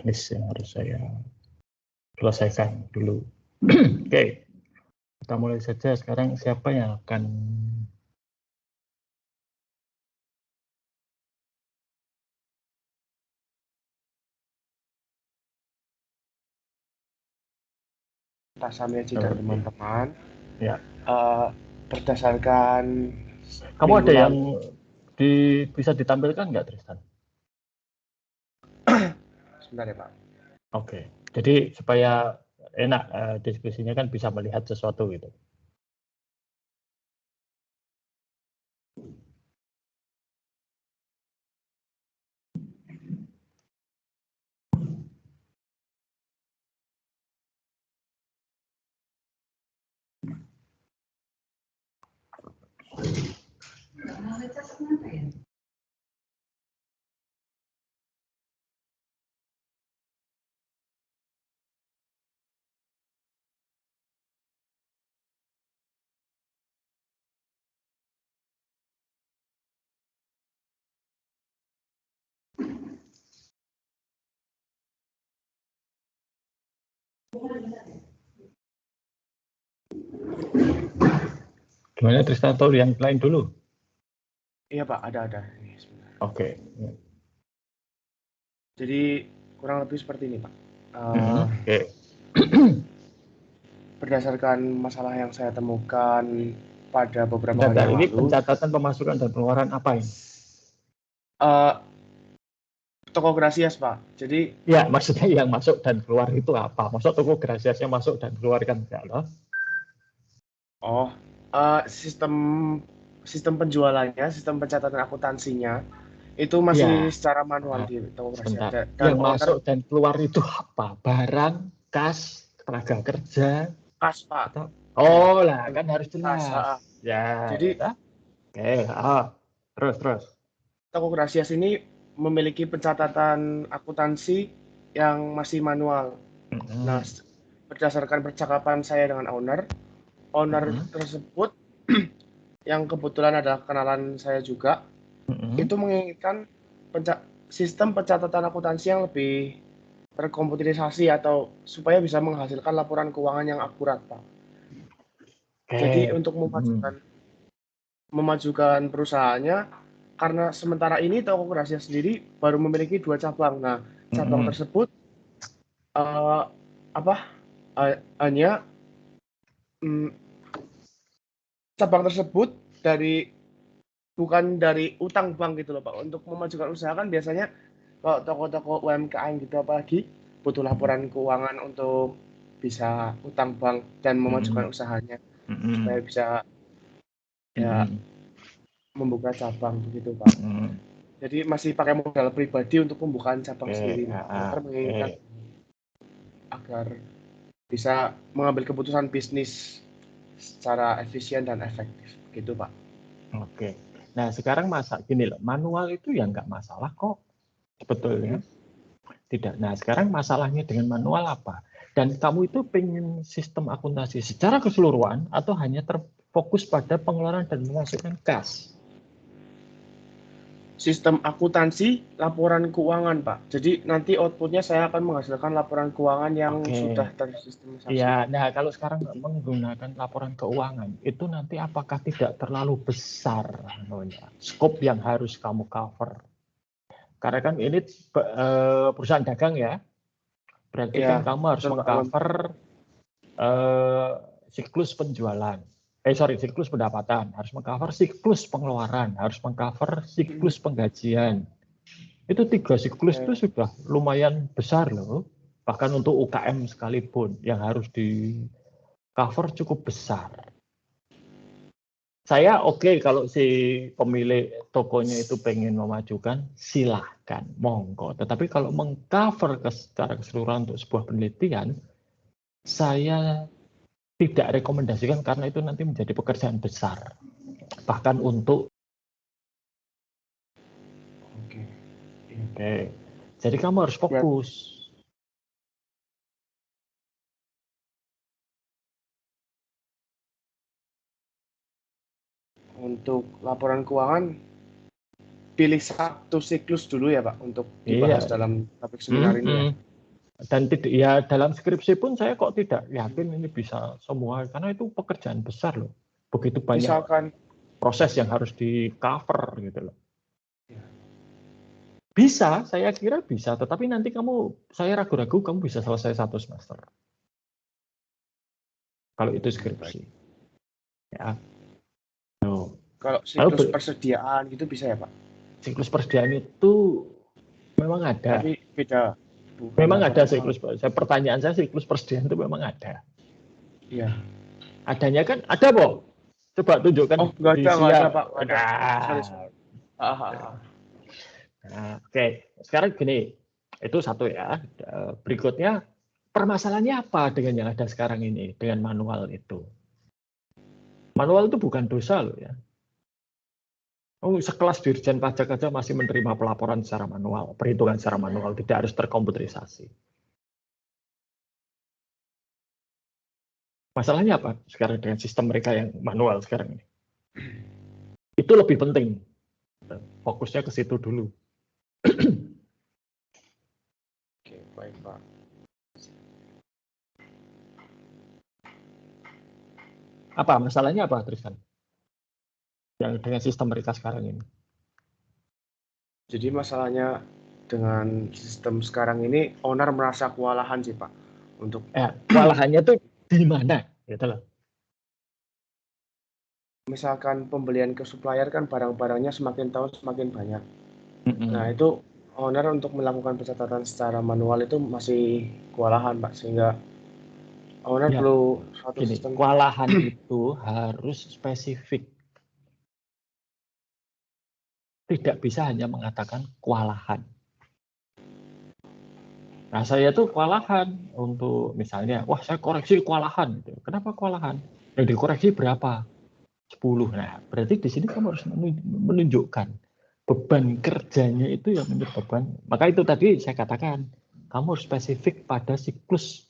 list yang harus saya selesaikan dulu. Oke, kita mulai saja. Sekarang siapa yang akan Pak Samyaji dan teman-teman. Ya. Berdasarkan Kamu ada yang bisa ditampilkan nggak, Tristan? Sebentar ya, Pak. Oke. Jadi supaya enak diskusinya kan bisa melihat sesuatu gitu. Gimana Tristan, atau yang lain dulu? Iya Pak, ada. Oke. Jadi kurang lebih seperti ini Pak. Oke. Berdasarkan masalah yang saya temukan pada beberapa hari yang ini lalu. Pencatatan pemasukan dan pengeluaran apa ini? Toko Grasias Pak. Jadi ya maksudnya yang masuk dan keluar itu apa? Maksud toko Grasiasnya masuk dan keluar kan enggak loh? Sistem penjualannya, sistem pencatatan akuntansinya itu masih secara manual di toko Grasias. Yang masuk dan keluar itu apa? Barang, kas, tenaga kerja, kas Pak. Atau, oh lah kan harus jelas. Ya. Jadi terus. Toko Grasias ini memiliki pencatatan akuntansi yang masih manual. Nah, berdasarkan percakapan saya dengan owner tersebut yang kebetulan adalah kenalan saya juga, itu menginginkan sistem pencatatan akuntansi yang lebih terkomputerisasi atau supaya bisa menghasilkan laporan keuangan yang akurat, Pak. Jadi untuk memajukan perusahaannya, karena sementara ini Toko Grasias sendiri baru memiliki 2 cabang. Nah, cabang tersebut hanya cabang tersebut bukan dari utang bank gitu loh Pak. Untuk memajukan usaha kan biasanya kalau toko-toko UMKM gitu apalagi butuh laporan keuangan untuk bisa utang bank dan memajukan usahanya supaya bisa membuka cabang begitu Pak. Jadi masih pakai modal pribadi untuk pembukaan cabang sendiri. Owner menginginkan agar bisa mengambil keputusan bisnis secara efisien dan efektif, gitu Pak. Oke. Nah sekarang gini loh, manual itu ya nggak masalah kok sebetulnya. Tidak. Nah sekarang masalahnya dengan manual apa? Dan kamu itu pengen sistem akuntansi secara keseluruhan atau hanya terfokus pada pengeluaran dan pemasukan kas? Sistem akuntansi laporan keuangan Pak. Jadi nanti outputnya saya akan menghasilkan laporan keuangan yang sudah tersistematisasi. Ya, nah kalau sekarang menggunakan laporan keuangan itu nanti apakah tidak terlalu besar skop yang harus kamu cover? Karena kan ini perusahaan dagang ya, berarti kan kamu harus mengcover siklus penjualan. Siklus pendapatan, harus mengcover siklus pengeluaran, harus mengcover siklus penggajian. Itu 3 siklus itu sudah lumayan besar loh. Bahkan untuk UKM sekalipun yang harus di cover cukup besar. Saya kalau si pemilik tokonya itu pengen memajukan, silahkan, monggo. Tetapi kalau mengcover secara keseluruhan untuk sebuah penelitian, saya tidak rekomendasikan karena itu nanti menjadi pekerjaan besar. Bahkan untuk jadi kamu harus fokus. Untuk laporan keuangan, pilih 1 siklus dulu ya Pak untuk dibahas dalam topik seminar ini ya. Dan tidak, ya dalam skripsi pun saya kok tidak yakin ini bisa semua, karena itu pekerjaan besar loh. Begitu banyak Misalkan proses yang harus di cover gitu loh. Bisa, saya kira bisa, tetapi nanti saya ragu-ragu kamu bisa selesai 1 semester. Kalau itu skripsi. Ya. No. kalau siklus persediaan gitu bisa ya Pak? Siklus persediaan itu memang ada. Tapi beda. Memang ada siklus. Pertanyaan saya siklus persediaan itu memang ada. Iya. Adanya kan ada, Bo. Coba tunjukkan. Oh, nggak ada, Pak. Nggak ada. Nah, oke. Sekarang gini, itu satu ya. Berikutnya, permasalahannya apa dengan yang ada sekarang ini, dengan manual itu? Manual itu bukan dosa loh ya. Oh, sekelas Dirjen Pajak aja masih menerima pelaporan secara manual, perhitungan secara manual, tidak harus terkomputerisasi. Masalahnya apa sekarang dengan sistem mereka yang manual sekarang ini? Itu lebih penting. Fokusnya ke situ dulu. Oke, baik Pak. Apa masalahnya apa, Tristan? Yang dengan sistem mereka sekarang ini? Jadi masalahnya dengan sistem sekarang ini, owner merasa kewalahan sih Pak. Untuk kewalahannya tuh di mana? Gitu loh. Misalkan pembelian ke supplier kan barang-barangnya semakin tahun semakin banyak. Nah itu owner untuk melakukan pencatatan secara manual itu masih kewalahan Pak, sehingga owner perlu suatu sistem. Kewalahan itu harus spesifik. Tidak bisa hanya mengatakan kewalahan. Nah, saya tuh kewalahan untuk misalnya, wah saya koreksi kewalahan. Kenapa kewalahan? Yang dikoreksi berapa? 10. Nah, berarti di sini kamu harus menunjukkan beban kerjanya itu yang menjadi beban. Maka itu tadi saya katakan, kamu harus spesifik pada siklus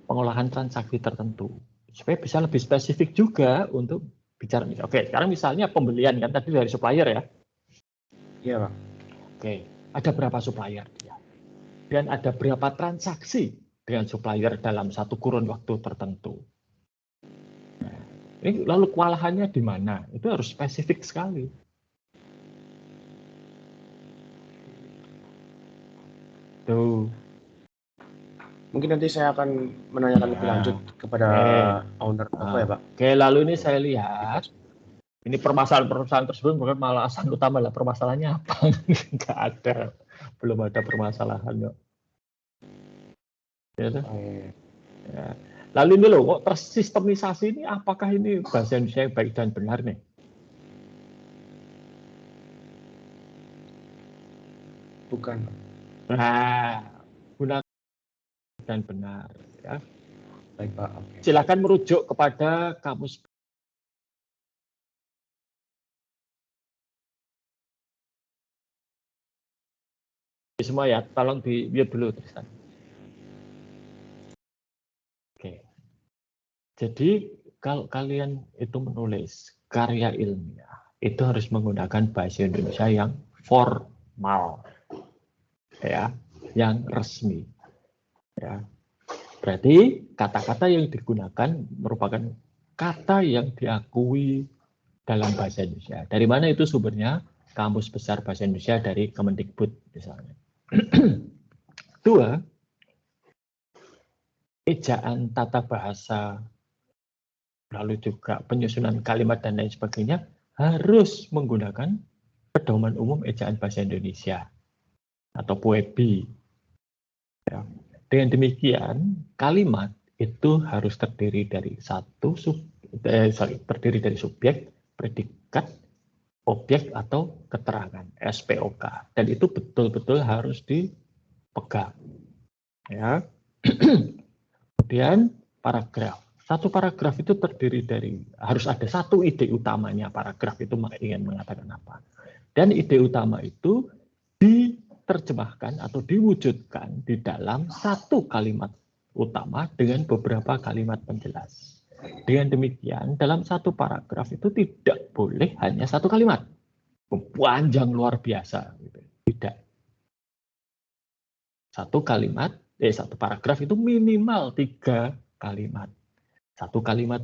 pengolahan transaksi tertentu. Supaya bisa lebih spesifik juga untuk bicara. Oke, sekarang misalnya pembelian kan tadi dari supplier ya. Iya, Pak. Oke, ada berapa supplier dia? Dan ada berapa transaksi dengan supplier dalam satu kurun waktu tertentu. Nah, ini lalu kewalahannya di mana? Itu harus spesifik sekali. Tuh. Mungkin nanti saya akan menanyakan lebih lanjut kepada owner toko ya, Pak. Oke, lalu ini saya lihat. Ini permasalahan tersebut bukan malah alasan utama lah. Permasalahannya apa? Nggak ada. Belum ada permasalahan. Ya, ya. Lalu ini loh, kok tersistemisasi ini apakah ini bahasa Indonesia yang baik dan benar nih? Bukan. Nah, gunakan dan benar. Ya. Baik, Pak. Okay. Silakan merujuk kepada kamus. Semua ya, tolong di-mute dulu, Tristan. Oke. Jadi kalau kalian itu menulis karya ilmiah, itu harus menggunakan bahasa Indonesia yang formal, ya, yang resmi. Ya. Berarti kata-kata yang digunakan merupakan kata yang diakui dalam bahasa Indonesia. Dari mana itu sumbernya? Kamus Besar Bahasa Indonesia dari Kemendikbud misalnya. 2, ejaan tata bahasa, lalu juga penyusunan kalimat dan lain sebagainya harus menggunakan Pedoman Umum Ejaan Bahasa Indonesia atau PUEBI. Ya. Dengan demikian, kalimat itu harus terdiri dari terdiri dari subjek, predikat, objek atau keterangan (SPOK), dan itu betul-betul harus dipegang. Ya. Kemudian paragraf. Satu paragraf itu terdiri dari harus ada satu ide utamanya. Paragraf itu ingin mengatakan apa? Dan ide utama itu diterjemahkan atau diwujudkan di dalam satu kalimat utama dengan beberapa kalimat penjelas. Dengan demikian, dalam satu paragraf itu tidak boleh hanya satu kalimat. Panjang luar biasa. Tidak. Satu kalimat satu paragraf itu minimal 3 kalimat. 1 kalimat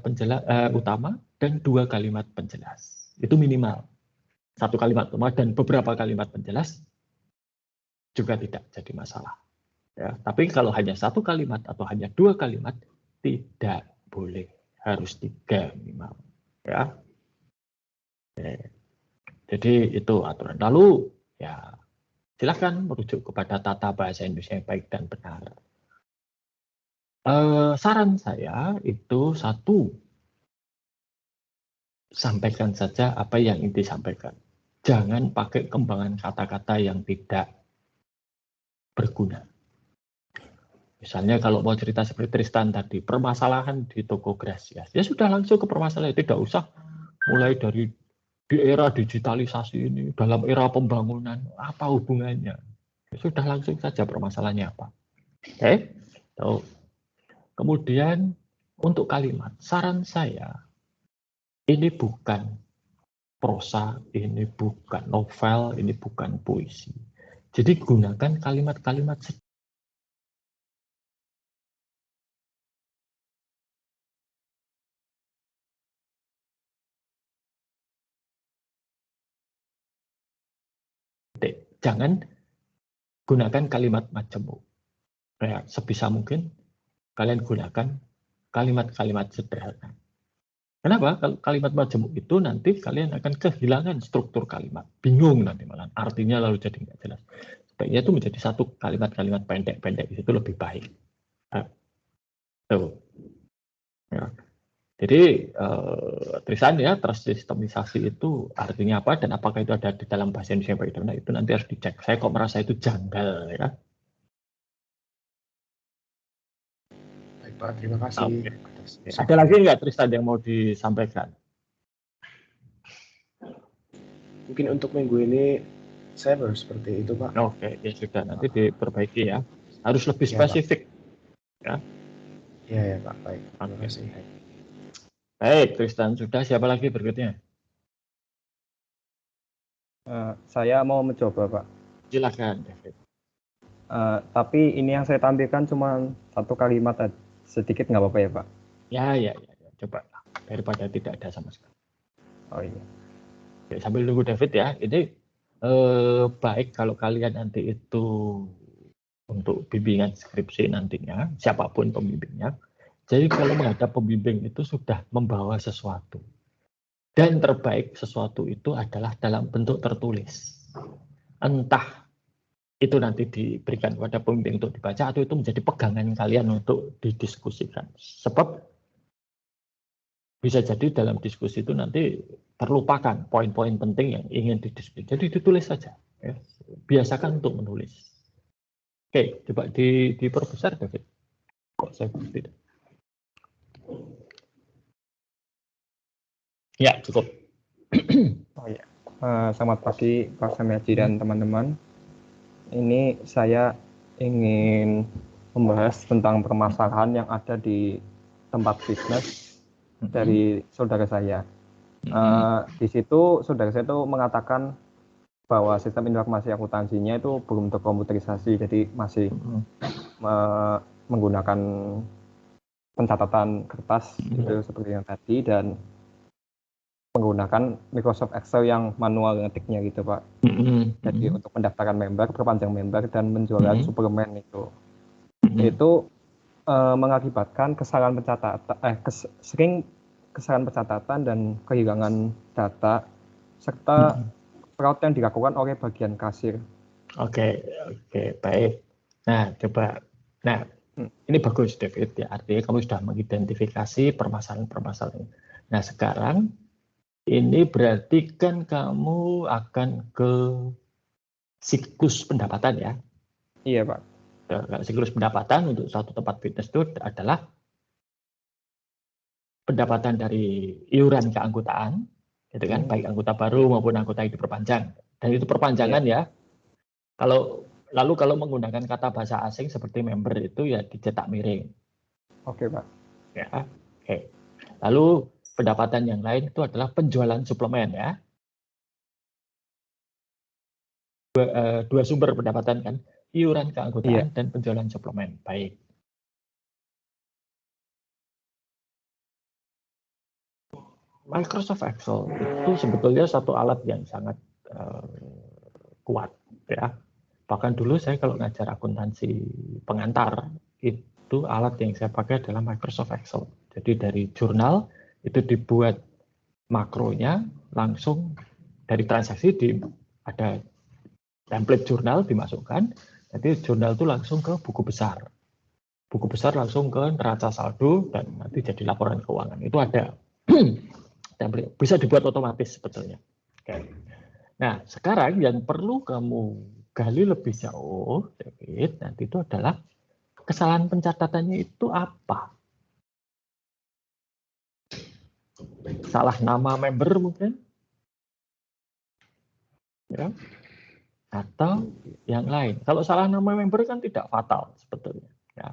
utama dan 2 kalimat penjelas. Itu minimal. 1 kalimat utama dan beberapa kalimat penjelas juga tidak jadi masalah. Ya, tapi kalau hanya 1 kalimat atau hanya 2 kalimat, tidak boleh. Harus 3 minimal. Ya. Jadi itu aturan. Lalu ya silakan merujuk kepada tata bahasa Indonesia yang baik dan benar. Saran saya itu satu, sampaikan saja apa yang inti sampaikan. Jangan pakai kembangan kata-kata yang tidak berguna. Misalnya kalau mau cerita seperti Tristan tadi, permasalahan di toko Gracias, ya sudah langsung ke permasalahan, tidak usah mulai dari di era digitalisasi ini, dalam era pembangunan, apa hubungannya? Ya sudah langsung saja permasalahannya apa. Oke? So, kemudian untuk kalimat, saran saya, ini bukan prosa, ini bukan novel, ini bukan puisi. Jadi gunakan kalimat-kalimat jangan gunakan kalimat majemuk. Ya, sebisa mungkin kalian gunakan kalimat-kalimat sederhana. Kenapa? Kalau kalimat majemuk itu nanti kalian akan kehilangan struktur kalimat. Bingung nanti malah. Artinya lalu jadi nggak jelas. Sebaiknya itu menjadi satu kalimat-kalimat pendek-pendek. Itu lebih baik. Ya. Jadi Tristan ya, tersistematisasi itu artinya apa dan apakah itu ada di dalam bahasa Indonesia yang baik dan benar, itu nanti harus dicek. Saya kok merasa itu janggal ya. Baik Pak, terima kasih. Okay. Ada lagi nggak Tristan yang mau disampaikan? Mungkin untuk minggu ini saya baru seperti itu Pak. Oke, ya sudah, nanti diperbaiki ya. Harus lebih spesifik. Ya. Iya ya Pak, baik. Terima kasih. Baik, Tristan, sudah. Siapa lagi berikutnya? Saya mau mencoba, Pak. Silakan, David. Tapi ini yang saya tampilkan cuma 1 kalimat sedikit, nggak apa-apa ya, Pak? Ya. Coba. Daripada tidak ada sama sekali. Oh iya. Oke, sambil nunggu David ya. Ini baik kalau kalian nanti itu untuk bimbingan skripsi nantinya, siapapun pembimbingnya. Jadi kalau menghadap pembimbing itu sudah membawa sesuatu. Dan terbaik sesuatu itu adalah dalam bentuk tertulis. Entah itu nanti diberikan kepada pembimbing untuk dibaca atau itu menjadi pegangan kalian untuk didiskusikan. Sebab bisa jadi dalam diskusi itu nanti terlupakan poin-poin penting yang ingin didiskusikan. Jadi ditulis saja. Ya. Biasakan untuk menulis. Oke, coba diperbesar, David. Kok saya tidak? Ya, cukup. Oh iya. Selamat pagi Pak Samiaji dan teman-teman. Ini saya ingin membahas tentang permasalahan yang ada di tempat bisnis dari saudara saya. Di situ saudara saya itu mengatakan bahwa sistem informasi akuntansinya itu belum terkomputerisasi, jadi masih menggunakan pencatatan kertas gitu seperti yang tadi, dan menggunakan Microsoft Excel yang manual ngetiknya gitu Pak. Jadi untuk mendaftarkan member, perpanjang member, dan menjualan suplemen itu mengakibatkan kesalahan pencatatan, sering kesalahan pencatatan dan kehilangan data serta fraud yang dilakukan oleh bagian kasir. Oke, baik. Nah, coba. Nah, ini bagus David ya. Artinya kamu sudah mengidentifikasi permasalahan-permasalahan. Nah, sekarang ini berarti kan kamu akan ke siklus pendapatan ya? Iya Pak. Siklus pendapatan untuk suatu tempat fitness itu adalah pendapatan dari iuran keanggotaan, gitu kan? Baik anggota baru maupun anggota yang diperpanjang. Dan itu perpanjangan ya. Kalau menggunakan kata bahasa asing seperti member itu ya dicetak miring. Oke Pak. Ya, oke. Lalu pendapatan yang lain itu adalah penjualan suplemen ya. Dua sumber pendapatan kan, iuran keanggotaan Iya. dan penjualan suplemen. Baik. Microsoft Excel itu sebetulnya satu alat yang sangat kuat ya. Bahkan dulu saya kalau ngajar akuntansi pengantar itu alat yang saya pakai adalah Microsoft Excel. Jadi dari jurnal itu dibuat makronya langsung dari transaksi ada template jurnal dimasukkan, nanti jurnal itu langsung ke buku besar. Buku besar langsung ke neraca saldo dan nanti jadi laporan keuangan. Itu ada template, bisa dibuat otomatis sebetulnya. Oke. Nah, sekarang yang perlu kamu gali lebih jauh, David, nanti itu adalah kesalahan pencatatannya itu apa? Salah nama member mungkin? Ya. Atau yang lain. Kalau salah nama member kan tidak fatal sebetulnya. Ya.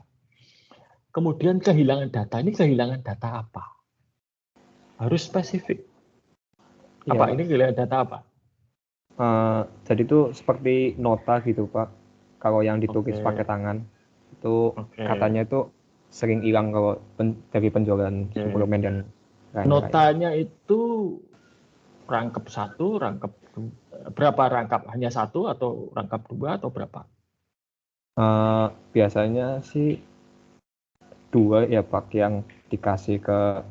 Kemudian kehilangan data, ini kehilangan data apa? Harus spesifik. Apa Iya, ini kehilangan data apa? jadi itu seperti nota gitu Pak. Kalau yang ditulis Oke. pakai tangan itu Oke. katanya itu sering hilang kalau dari penjualan suplemen dan lain-lain. Notanya itu rangkap 1, rangkap 2, berapa rangkap? Hanya 1 atau rangkap 2 atau berapa? Biasanya sih 2 ya Pak, yang dikasih ke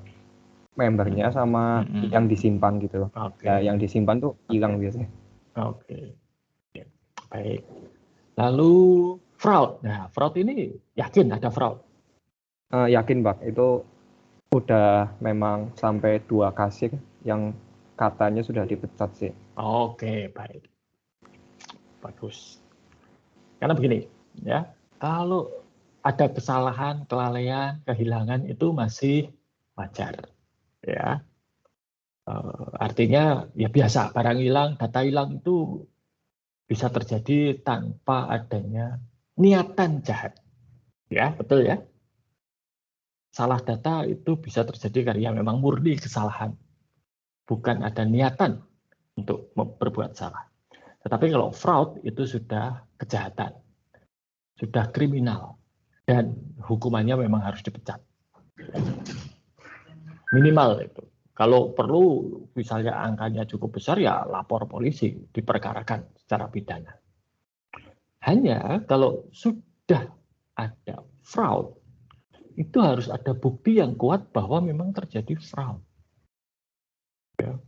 membernya sama yang disimpan gitu. Oke. Ya, yang disimpan tuh hilang biasanya. Oke. Baik. Lalu fraud. Nah, fraud ini yakin ada fraud? Yakin Pak, itu udah memang sampai 2 kasir yang katanya sudah dipecat sih. Oke, baik. Bagus. Karena begini, ya. Kalau ada kesalahan, kelalaian, kehilangan itu masih wajar, ya. Artinya ya biasa, barang hilang, data hilang itu bisa terjadi tanpa adanya niatan jahat. Ya, betul ya. Salah data itu bisa terjadi karena memang murni kesalahan. Bukan ada niatan untuk berbuat salah. Tetapi kalau fraud itu sudah kejahatan. Sudah kriminal. Dan hukumannya memang harus dipecat. Minimal itu. Kalau perlu misalnya angkanya cukup besar ya lapor polisi, diperkarakan secara pidana. Hanya kalau sudah ada fraud, itu harus ada bukti yang kuat bahwa memang terjadi fraud. Ya.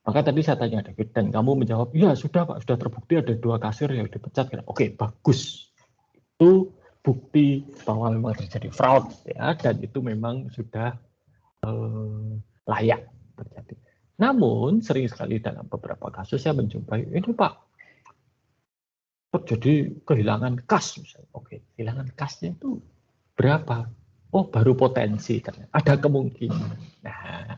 Maka tadi saya tanya David, dan kamu menjawab, ya sudah Pak, sudah terbukti ada 2 kasir yang dipecat. Oke, bagus. Itu bukti bahwa memang terjadi fraud, ya, dan itu memang sudah layak terjadi. Namun sering sekali dalam beberapa kasus saya menjumpai, ini Pak, terjadi kehilangan kas misalnya. Oke, kehilangan kasnya itu berapa? Oh, baru potensi, ada kemungkinan. Nah,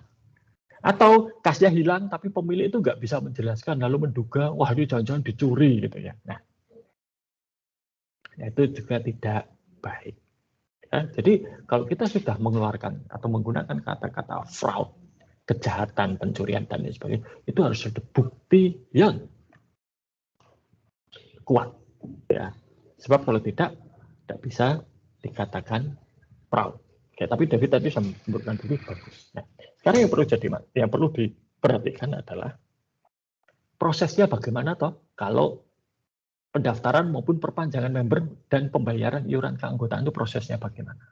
atau kasnya hilang tapi pemilik itu nggak bisa menjelaskan, lalu menduga, wah ini jangan-jangan dicuri gitu ya. Nah, itu juga tidak baik. Ya, jadi kalau kita sudah mengeluarkan atau menggunakan kata-kata fraud, kejahatan, pencurian dan lain sebagainya, itu harus ada bukti yang kuat. Ya, sebab kalau tidak bisa dikatakan fraud. Ya, tapi David tadi saya sebutkan dulu bagus. Nah, sekarang yang perlu diperhatikan adalah prosesnya bagaimana toh kalau pendaftaran maupun perpanjangan member dan pembayaran iuran keanggotaan itu prosesnya bagaimana.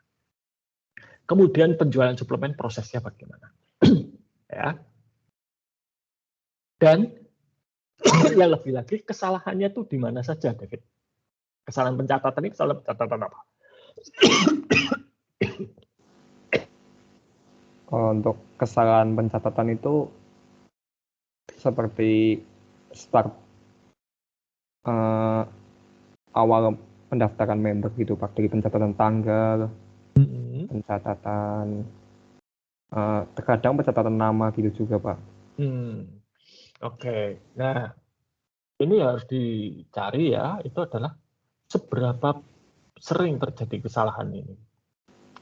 Kemudian penjualan suplemen prosesnya bagaimana. Ya. Dan yang lebih lagi kesalahannya itu di mana saja, David? Kesalahan pencatatan ini kesalahan pencatatan apa? Kalau untuk kesalahan pencatatan itu seperti start awal pendaftaran member gitu Pak, dari pencatatan tanggal, pencatatan terkadang pencatatan nama gitu juga Pak. Oke. Nah, ini harus dicari ya, itu adalah seberapa sering terjadi kesalahan ini.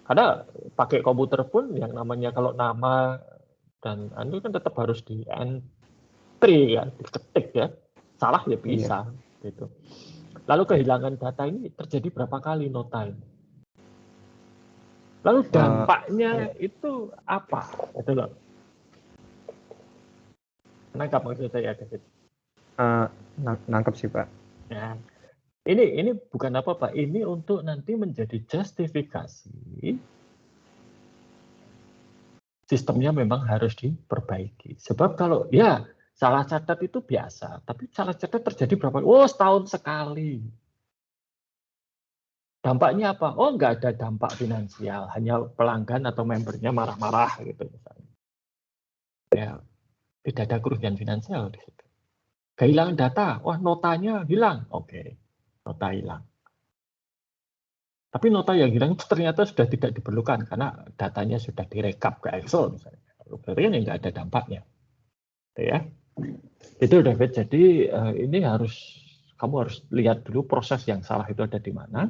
Karena pakai komputer pun yang namanya kalau nama dan itu kan tetap harus di entry ya, diketik ya. Salah ya bisa gitu. Lalu kehilangan data ini terjadi berapa kali no time? Lalu dampaknya itu apa? Itu loh. Nangkap maksud saya, David? Nangkep sih, Pak. Ya. Ini bukan apa-apa. Ini untuk nanti menjadi justifikasi sistemnya memang harus diperbaiki. Sebab kalau ya salah catat itu biasa, tapi salah catat terjadi berapa? Oh, setahun sekali. Dampaknya apa? Oh, nggak ada dampak finansial, hanya pelanggan atau membernya marah-marah gitu misalnya. Ya, tidak ada kerugian finansial di situ. Kehilangan data, wah notanya hilang. Oke, nota hilang. Tapi nota yang hilang itu ternyata sudah tidak diperlukan karena datanya sudah direkap ke Excel misalnya. Berarti kan nggak ada dampaknya. Ya. Itu David. Jadi ini kamu harus lihat dulu proses yang salah itu ada di mana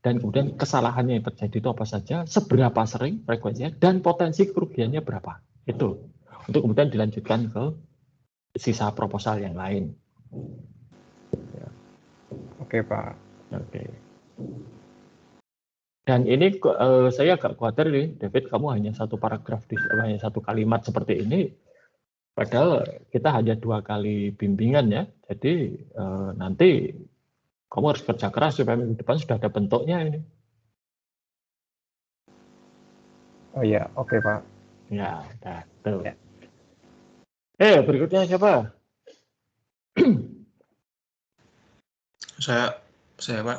dan kemudian kesalahannya yang terjadi itu apa saja, seberapa sering frekuensinya dan potensi kerugiannya berapa. Itu untuk kemudian dilanjutkan ke sisa proposal yang lain. Ya. Oke, Pak. Oke. Dan ini saya agak khawatir nih, David, kamu hanya satu paragraf, hanya satu kalimat seperti ini, padahal kita hanya 2 kali bimbingan ya. Jadi nanti kamu harus kerja keras supaya minggu depan sudah ada bentuknya ini. Oh iya, oke, Pak. Ya, tuh. Ya. Berikutnya siapa? Saya Pak.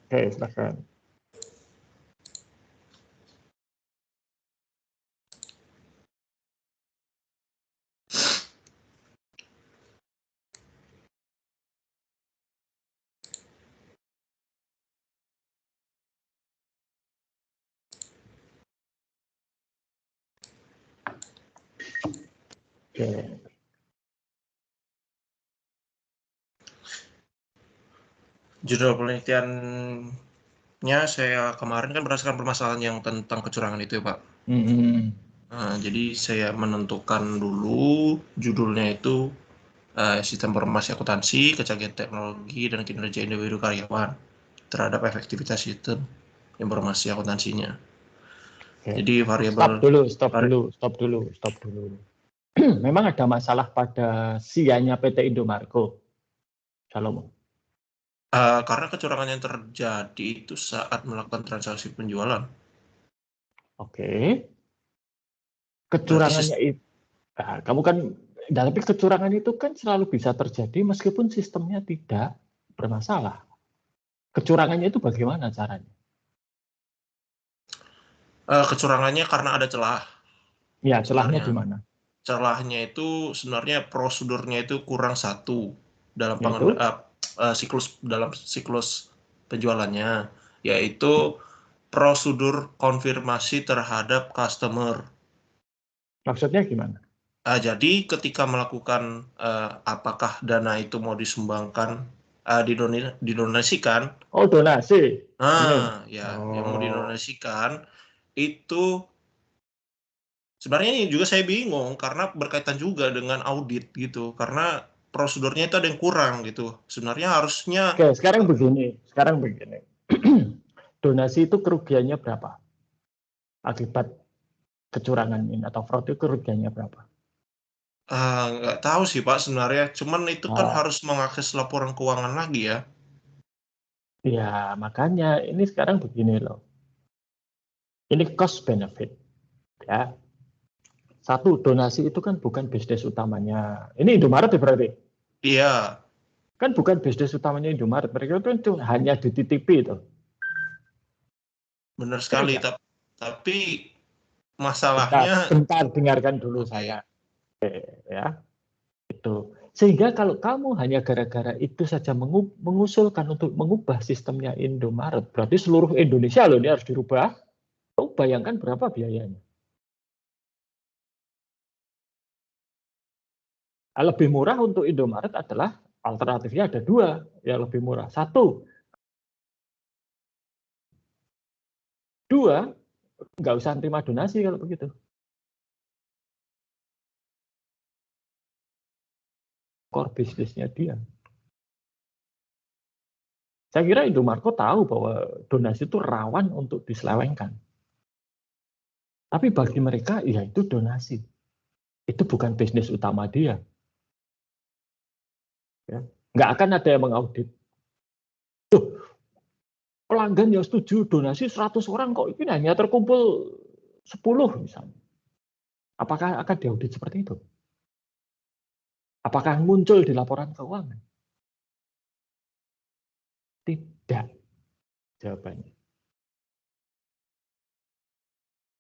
Oke, silakan. Oke. Judul penelitiannya saya kemarin kan berdasarkan permasalahan yang tentang kecurangan itu ya, Pak. Jadi saya menentukan dulu judulnya itu sistem informasi akuntansi, kecanggihan teknologi, dan kinerja individu karyawan terhadap efektivitas sistem informasi akuntansinya. Oke. Jadi variabel Stop dulu. Memang ada masalah pada SIA-nya PT Indomarko, Salomo? Karena kecurangan yang terjadi itu saat melakukan transaksi penjualan. Oke. Kecurangannya itu, kamu kan, tapi kecurangan itu kan selalu bisa terjadi meskipun sistemnya tidak bermasalah. Kecurangannya itu bagaimana caranya? Kecurangannya karena ada celah. Ya, celahnya di mana? Celahnya itu sebenarnya prosedurnya itu kurang satu dalam siklus penjualannya, yaitu prosedur konfirmasi terhadap customer. Maksudnya gimana? Jadi ketika melakukan apakah dana itu mau disumbangkan, didonasikan. Oh, donasi. Yang mau didonasikan itu sebenarnya ini juga saya bingung karena berkaitan juga dengan audit gitu. Karena prosedurnya itu ada yang kurang gitu. Sebenarnya harusnya. Oke, sekarang begini. Donasi itu kerugiannya berapa? Akibat kecurangan ini atau fraud itu kerugiannya berapa? Nggak tahu sih Pak sebenarnya. Cuman itu kan harus mengakses laporan keuangan lagi ya. Ya, makanya ini sekarang begini loh. Ini cost benefit. Ya. Satu, donasi itu kan bukan bisnis utamanya. Ini Indomaret ya berarti? Iya. Kan bukan bisnis utamanya Indomaret. Mereka itu hanya dititipi itu. Benar sekali. Tapi masalahnya. Bentar, dengarkan dulu saya. Ya, itu. Sehingga kalau kamu hanya gara-gara itu saja mengusulkan untuk mengubah sistemnya Indomaret, berarti seluruh Indonesia loh ini harus dirubah. Kamu bayangkan berapa biayanya? Lebih murah untuk Indomaret adalah alternatifnya ada 2 yang lebih murah. 1, 2, nggak usah terima donasi kalau begitu. Core bisnisnya dia. Saya kira Indomarko tahu bahwa donasi itu rawan untuk diselewengkan. Tapi bagi mereka, ya itu donasi. Itu bukan bisnis utama dia. Ya. Nggak akan ada yang mengaudit. Tuh, pelanggan yang setuju donasi 100 orang kok ini hanya terkumpul 10 misalnya. Apakah akan diaudit seperti itu? Apakah muncul di laporan keuangan? Tidak jawabannya.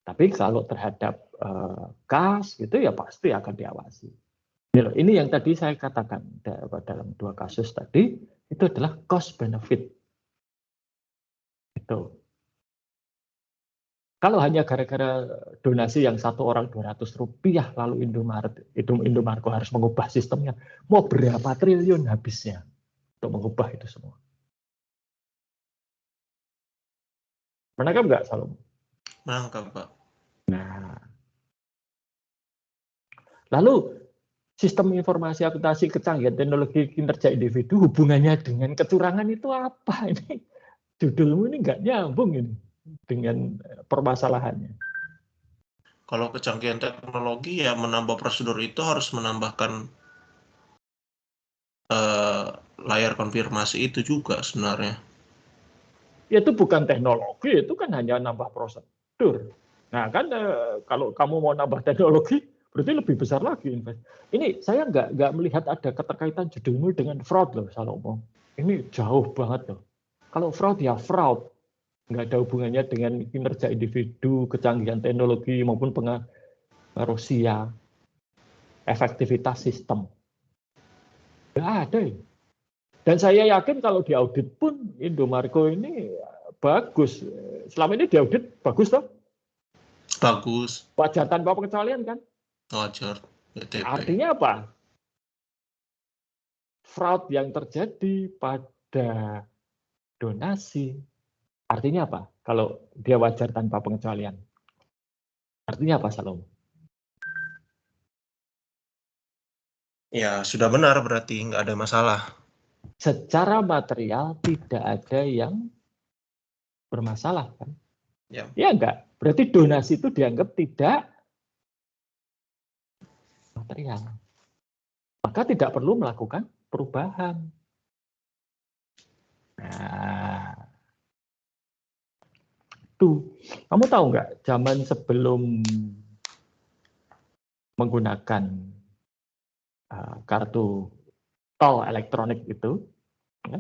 Tapi kalau terhadap kas gitu ya pasti akan diawasi. Ini yang tadi saya katakan dalam 2 kasus tadi itu adalah cost benefit. Itu. Kalau hanya gara-gara donasi yang 1 orang 200 rupiah lalu Indomarko harus mengubah sistemnya, mau berapa triliun habisnya untuk mengubah itu semua? Menangkap nggak, Salom? Menangkap, Pak. Nah, lalu sistem informasi akuntansi kecanggihan teknologi kinerja individu hubungannya dengan kecurangan itu apa? Ini judulmu ini nggak nyambung ini dengan permasalahannya. Kalau kecanggihan teknologi ya menambah prosedur itu harus menambahkan layar konfirmasi itu juga sebenarnya. Itu bukan teknologi, itu kan hanya nambah prosedur. Nah kan kalau kamu mau nambah teknologi, berarti lebih besar lagi invest. Ini saya nggak melihat ada keterkaitan judulmu dengan fraud loh, Salomo. Ini jauh banget loh. Kalau fraud ya fraud, nggak ada hubungannya dengan kinerja individu, kecanggihan teknologi maupun pengaruh SIA, efektivitas sistem. Nggak ada ya. Dan saya yakin kalau diaudit pun Indomarko ini bagus. Selama ini diaudit bagus toh? Bagus. Wajar tanpa pengecualian kan? Wajar. BTP. Artinya apa? Fraud yang terjadi pada donasi. Artinya apa? Kalau dia wajar tanpa pengecualian. Artinya apa, Salom? Ya, sudah benar berarti nggak ada masalah. Secara material tidak ada yang bermasalah kan? Ya. Ya enggak. Berarti donasi itu dianggap tidak material. Maka tidak perlu melakukan perubahan. Nah, tuh, kamu tahu nggak? Zaman sebelum menggunakan kartu tol elektronik itu, ya,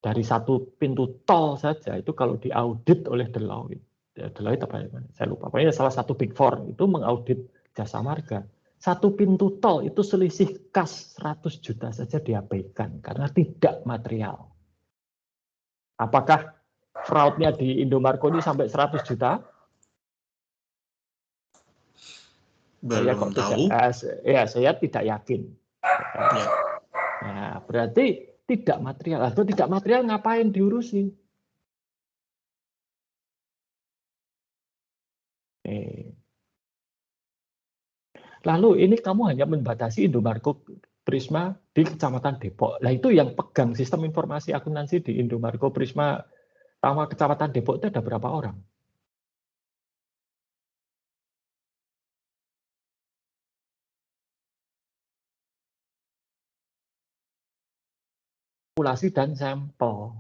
dari satu pintu tol saja itu kalau diaudit oleh Deloitte apa ya? Saya lupa. Pokoknya salah satu Big Four itu mengaudit jasa marga. Satu pintu tol itu selisih kas 100 juta saja diabaikan karena tidak material. Apakah fraudnya di Indomarko ini sampai 100 juta? Belum tahu. Saya tidak yakin. Ya. Nah, berarti tidak material. Atau tidak material ngapain diurusi? Lalu ini kamu hanya membatasi Indomarko Prisma di Kecamatan Depok. Nah itu yang pegang sistem informasi akuntansi di Indomarko Prisma sama Kecamatan Depok itu ada berapa orang? Populasi dan sampel.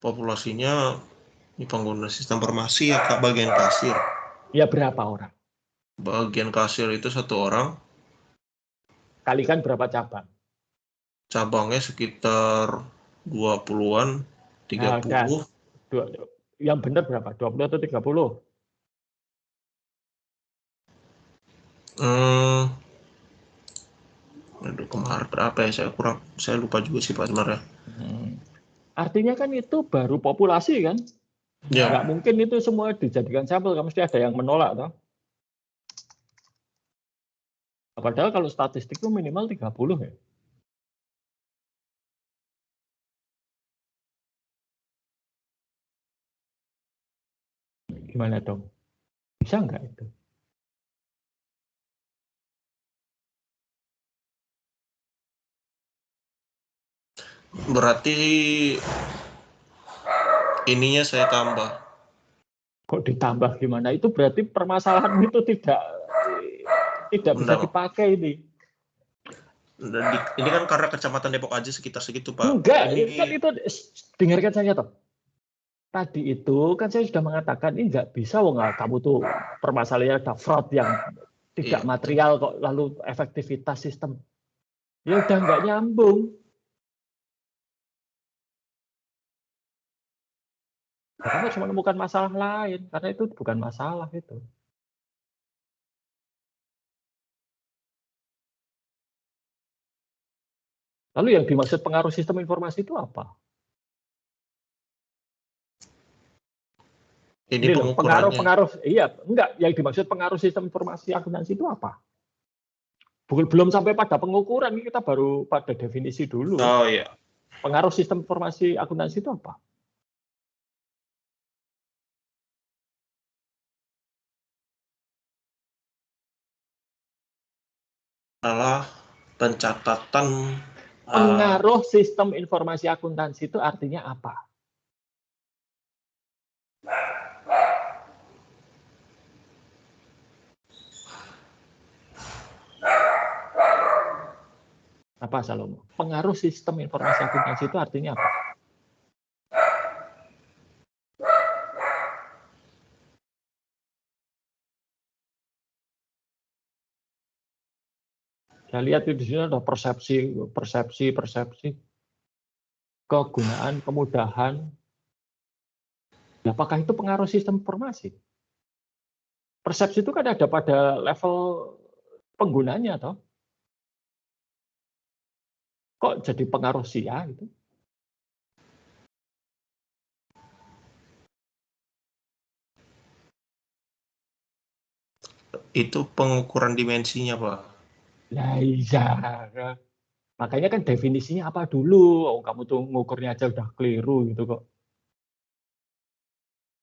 Populasinya di pengguna sistem informasi ya Kak, bagian kasir. Ya berapa orang? Bagian kasir itu 1 orang. Kalikan berapa cabang? Cabangnya sekitar 20-an, 30. Yang benar berapa? 20 atau 30? Aduh, kemarin berapa ya? Saya lupa juga sih Pak sebenarnya. Artinya kan itu baru populasi kan? Ya. Nggak mungkin itu semua dijadikan sampel, mesti ada yang menolak toh. Padahal kalau statistik itu minimal 30 ya. Gimana dong? Bisa nggak itu? Berarti ininya saya tambah. Kok ditambah gimana? Itu berarti permasalahan itu tidak bisa dipakai ini. Ini kan karena Kecamatan Depok aja sekitar segitu, Pak. Enggak, kan itu dengarkan saya toh. Tadi itu kan saya sudah mengatakan ini nggak bisa, kamu tuh permasalahannya ada fraud yang tidak material kok, lalu efektivitas sistem. Ya udah nggak nyambung. Ya, kamu harus menemukan masalah lain, karena itu bukan masalah itu. Lalu yang dimaksud pengaruh sistem informasi itu apa? Ini pengaruh, iya, enggak. Yang dimaksud pengaruh sistem informasi akuntansi itu apa? Belum sampai pada pengukuran, ini kita baru pada definisi dulu. Oh iya. Pengaruh sistem informasi akuntansi itu apa? Adalah pencatatan. Pengaruh sistem informasi akuntansi itu artinya apa? Apa, Salomo? Pengaruh sistem informasi akuntansi itu artinya apa? Saya lihat di sini ada persepsi, kegunaan, kemudahan. Apakah itu pengaruh sistem informasi? Persepsi itu kan ada pada level penggunanya, toh? Kok jadi pengaruh SIA itu? Itu pengukuran dimensinya, Pak. Nah, iya. Makanya kan definisinya apa dulu? Oh, kamu tuh ngukurnya aja udah keliru gitu kok.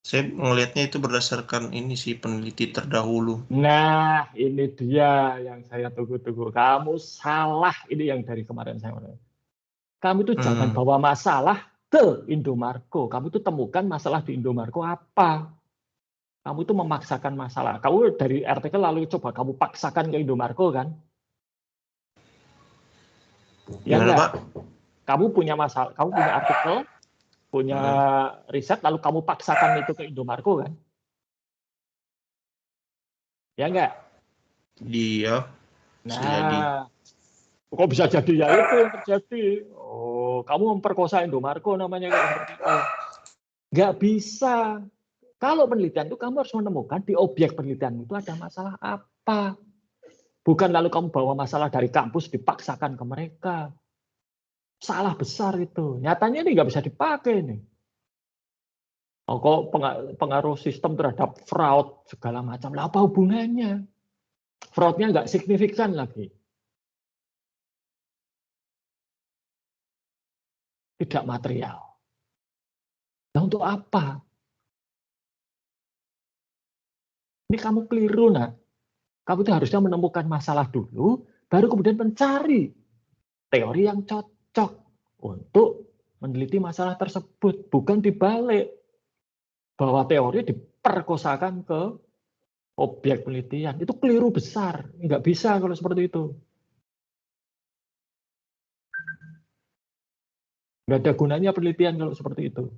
Saya melihatnya itu berdasarkan ini sih, peneliti terdahulu. Nah, ini dia yang saya tunggu-tunggu. Kamu salah, ini yang dari kemarin saya ngomong. Kamu itu jangan bawa masalah ke Indomarko. Kamu itu temukan masalah di Indomarko apa? Kamu itu memaksakan masalah. Kamu dari artikel lalu coba kamu paksakan ke Indomarko kan? Ya enggak? Kamu punya masalah, kamu punya artikel, punya riset, lalu kamu paksakan itu ke Indomarko kan? Ya enggak? Iya. Nah, kok bisa jadi ya itu yang terjadi? Oh, kamu memperkosa Indomarko namanya kayak seperti itu. Nggak bisa. Kalau penelitian itu kamu harus menemukan di objek penelitian itu ada masalah apa. Bukan lalu kamu bawa masalah dari kampus dipaksakan ke mereka. Salah besar itu. Nyatanya ini nggak bisa dipakai nih. Oh, kok pengaruh sistem terhadap fraud segala macam. Lah apa hubungannya? Fraudnya nggak signifikan lagi. Tidak material. Nah, untuk apa? Ini kamu keliru, nak. Kamu itu harusnya menemukan masalah dulu, baru kemudian mencari teori yang cocok untuk meneliti masalah tersebut. Bukan dibalik. Bahwa teori diperkosakan ke objek penelitian. Itu keliru besar. Nggak bisa kalau seperti itu. Nggak ada gunanya penelitian kalau seperti itu.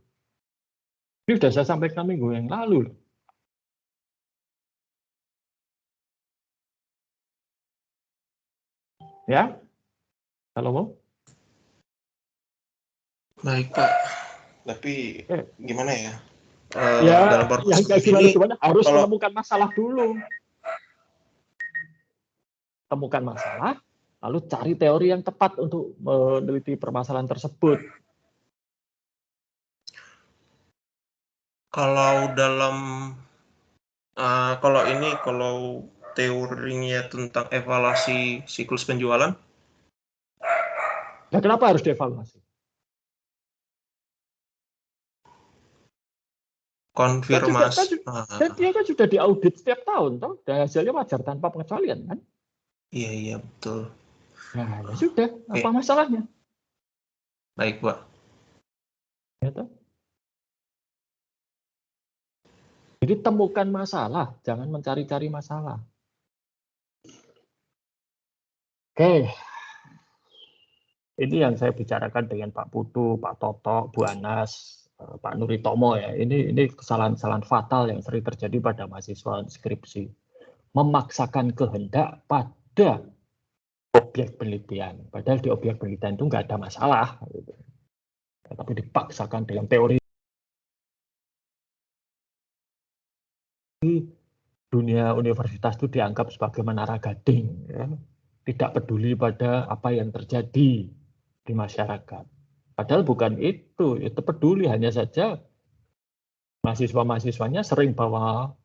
Ini sudah saya sampaikan minggu yang lalu. Ya? Kalau mau? Baik, Pak. Tapi gimana ya? Dalam yang gimana harus menemukan masalah dulu. Temukan masalah, lalu cari teori yang tepat untuk meneliti permasalahan tersebut. Kalau kalau teorinya tentang evaluasi siklus penjualan, Nah, kenapa harus dievaluasi? Konfirmasi. Dia kan sudah diaudit setiap tahun, toh, dan hasilnya wajar tanpa pengecualian, kan? Iya, betul. Nah, ya sudah, apa masalahnya? Baik, Pak. Ya, toh? Jadi temukan masalah, jangan mencari-cari masalah. Oke, ini yang saya bicarakan dengan Pak Putu, Pak Toto, Bu Anas, Pak Nuritomo ya. Ini kesalahan-kesalahan fatal yang sering terjadi pada mahasiswa skripsi. Memaksakan kehendak pada objek penelitian. Padahal di objek penelitian itu nggak ada masalah. Gitu. Tapi dipaksakan dalam teori. Dunia universitas itu dianggap sebagai menara gading. Ya. Tidak peduli pada apa yang terjadi di masyarakat. Padahal bukan itu peduli, hanya saja mahasiswa-mahasiswanya sering bawa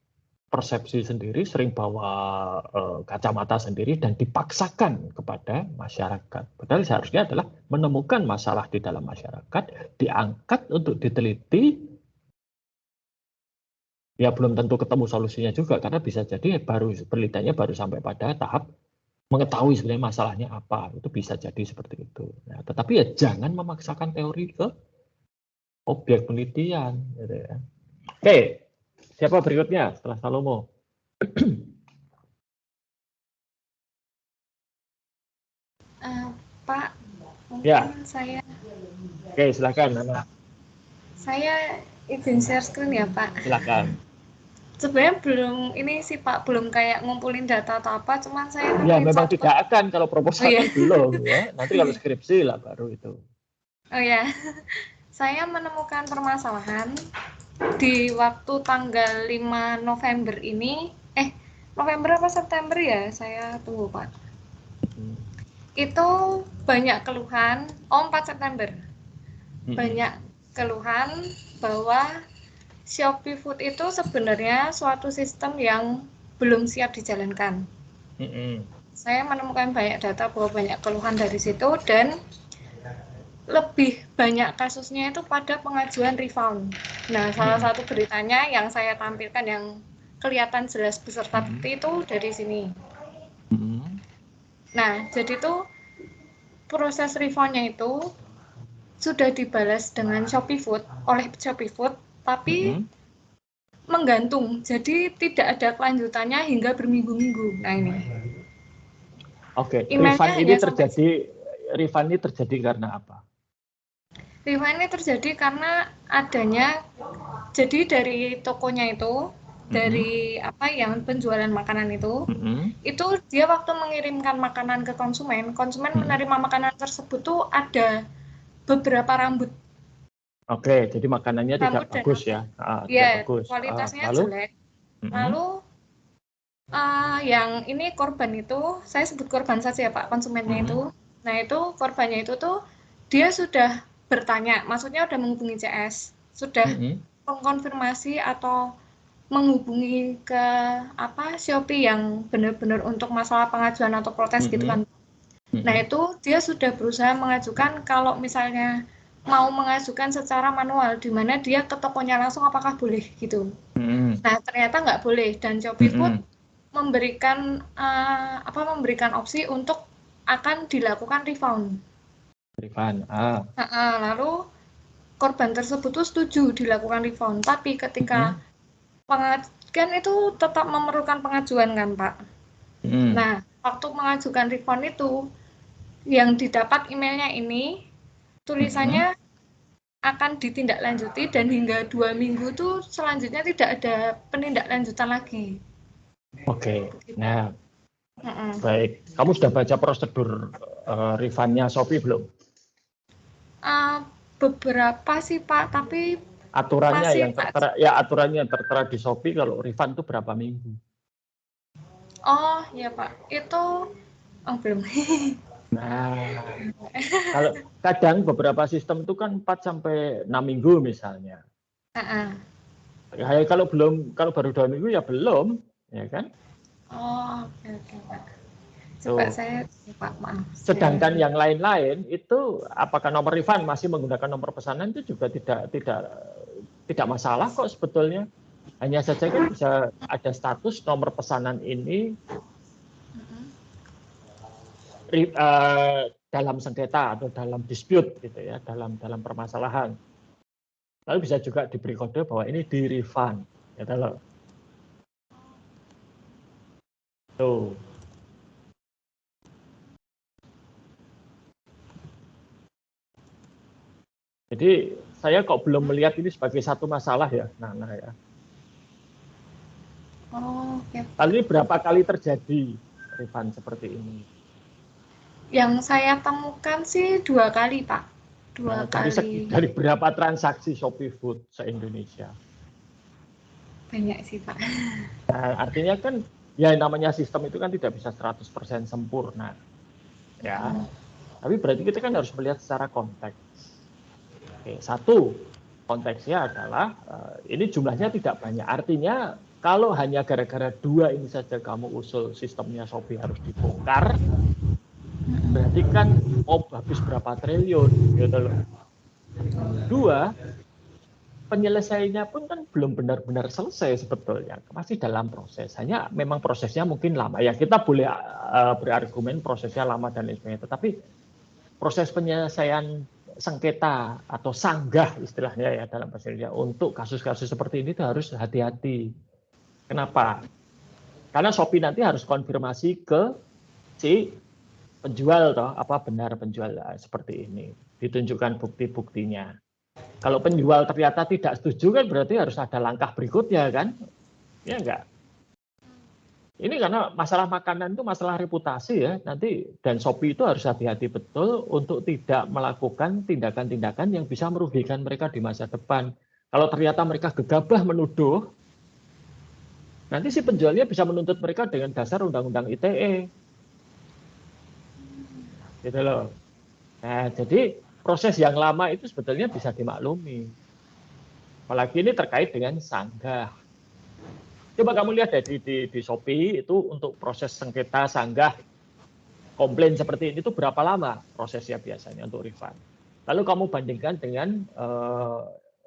persepsi sendiri, sering bawa kacamata sendiri dan dipaksakan kepada masyarakat. Padahal seharusnya adalah menemukan masalah di dalam masyarakat, diangkat untuk diteliti. Ya belum tentu ketemu solusinya juga karena bisa jadi penelitiannya baru sampai pada tahap mengetahui sebenarnya masalahnya apa, itu bisa jadi seperti itu. Nah, tetapi ya jangan memaksakan teori ke objek penelitian. Gitu ya. Oke, siapa berikutnya setelah Salomo? Pak, mungkin ya. saya. Oke, silakan, Nana. Saya izin share screen ya, Pak. Silakan. Sebenarnya belum kayak ngumpulin data atau apa, cuman saya ya memang tidak akan kalau proposal kan belum ya. Nanti kalau skripsi lah baru itu. Oh ya, saya menemukan permasalahan di waktu tanggal 5 November ini. November apa September ya? Saya tunggu, Pak. Itu banyak keluhan. 4 September. Banyak keluhan bahwa Shopee Food itu sebenarnya suatu sistem yang belum siap dijalankan. Saya menemukan banyak data bahwa banyak keluhan dari situ dan lebih banyak kasusnya itu pada pengajuan refund. Nah, salah satu beritanya yang saya tampilkan yang kelihatan jelas beserta bukti itu dari sini. Nah, jadi itu proses refundnya itu sudah dibalas dengan oleh Shopee Food, tapi menggantung. Jadi tidak ada kelanjutannya hingga berminggu-minggu. Nah ini. Oke, refund ini terjadi karena apa? Refund ini terjadi karena adanya, jadi dari tokonya itu, dari yang penjualan makanan itu dia waktu mengirimkan makanan ke konsumen menerima makanan tersebut tuh ada beberapa rambut. Oke, jadi makanannya tidak bagus ya? Tidak bagus. Kualitasnya jelek. Lalu yang ini korban itu, saya sebut korban saja ya Pak, konsumennya itu. Nah itu korbannya itu tuh dia sudah bertanya, maksudnya sudah menghubungi CS, sudah mengkonfirmasi atau menghubungi ke Shopee yang benar-benar untuk masalah pengajuan atau protes gitu kan. Nah itu dia sudah berusaha mengajukan kalau misalnya mau mengajukan secara manual, di mana dia ke tokonya langsung apakah boleh gitu. Nah ternyata nggak boleh dan Shopee Food memberikan opsi untuk akan dilakukan refund. Lalu korban tersebut tuh setuju dilakukan refund, tapi ketika pengajuan itu tetap memerlukan pengajuan kan Pak. Nah waktu mengajukan refund itu yang didapat emailnya ini tulisannya akan ditindaklanjuti dan hingga 2 minggu tuh selanjutnya tidak ada penindaklanjutan lagi. Oke, nah baik. Kamu sudah baca prosedur refundnya Shopee belum? Beberapa sih Pak, tapi aturannya yang tertera di Shopee kalau refund itu berapa minggu? Oh ya Pak, itu belum. Nah, kalau kadang beberapa sistem itu kan 4 sampai 6 minggu misalnya. Kalau baru 2 minggu ya belum, ya kan? Oh, oke Pak. Coba saya Pak, maaf. Sedangkan yang lain-lain itu apakah nomor refund masih menggunakan nomor pesanan itu juga tidak masalah kok sebetulnya. Hanya saja kan bisa ada status nomor pesanan ini dalam sengketa atau dalam dispute gitu ya, dalam permasalahan. Lalu bisa juga diberi kode bahwa ini di refund. Gitu loh. Tuh. Jadi saya kok belum melihat ini sebagai satu masalah ya, Nana ya. Oh, oke. Kali ini berapa kali terjadi, Rifan, seperti ini? Yang saya temukan sih 2 kali, Pak. 2 kali. Dari berapa transaksi Shopee Food se-Indonesia? Banyak sih, Pak. Nah, artinya kan ya namanya sistem itu kan tidak bisa 100% sempurna. Ya. Tapi berarti kita kan harus melihat secara konteks. Oke, satu, konteksnya adalah ini jumlahnya tidak banyak. Artinya kalau hanya gara-gara 2 ini saja kamu usul sistemnya Shopee harus dibongkar, berarti kan habis berapa triliun gitu loh. 2, penyelesaiannya pun kan belum benar-benar selesai sebetulnya, masih dalam proses. Hanya memang prosesnya mungkin lama. Ya kita boleh berargumen prosesnya lama dan lain sebagainya, tetapi proses penyelesaian sengketa atau sanggah istilahnya ya dalam bahasa Indonesia untuk kasus-kasus seperti ini itu harus hati-hati. Kenapa? Karena Shopee nanti harus konfirmasi ke si penjual toh, apa benar penjual seperti ini, ditunjukkan bukti-buktinya. Kalau penjual ternyata tidak setuju kan berarti harus ada langkah berikutnya kan, ya enggak? Ini karena masalah makanan itu masalah reputasi ya nanti, dan Shopee itu harus hati-hati betul untuk tidak melakukan tindakan-tindakan yang bisa merugikan mereka di masa depan. Kalau ternyata mereka gegabah menuduh, nanti si penjualnya bisa menuntut mereka dengan dasar undang-undang ITE. Gitu loh. Nah, jadi proses yang lama itu sebetulnya bisa dimaklumi. Apalagi ini terkait dengan sanggah. Coba kamu lihat deh di Shopee itu untuk proses sengketa sanggah komplain seperti ini itu berapa lama prosesnya biasanya untuk refund. Lalu kamu bandingkan dengan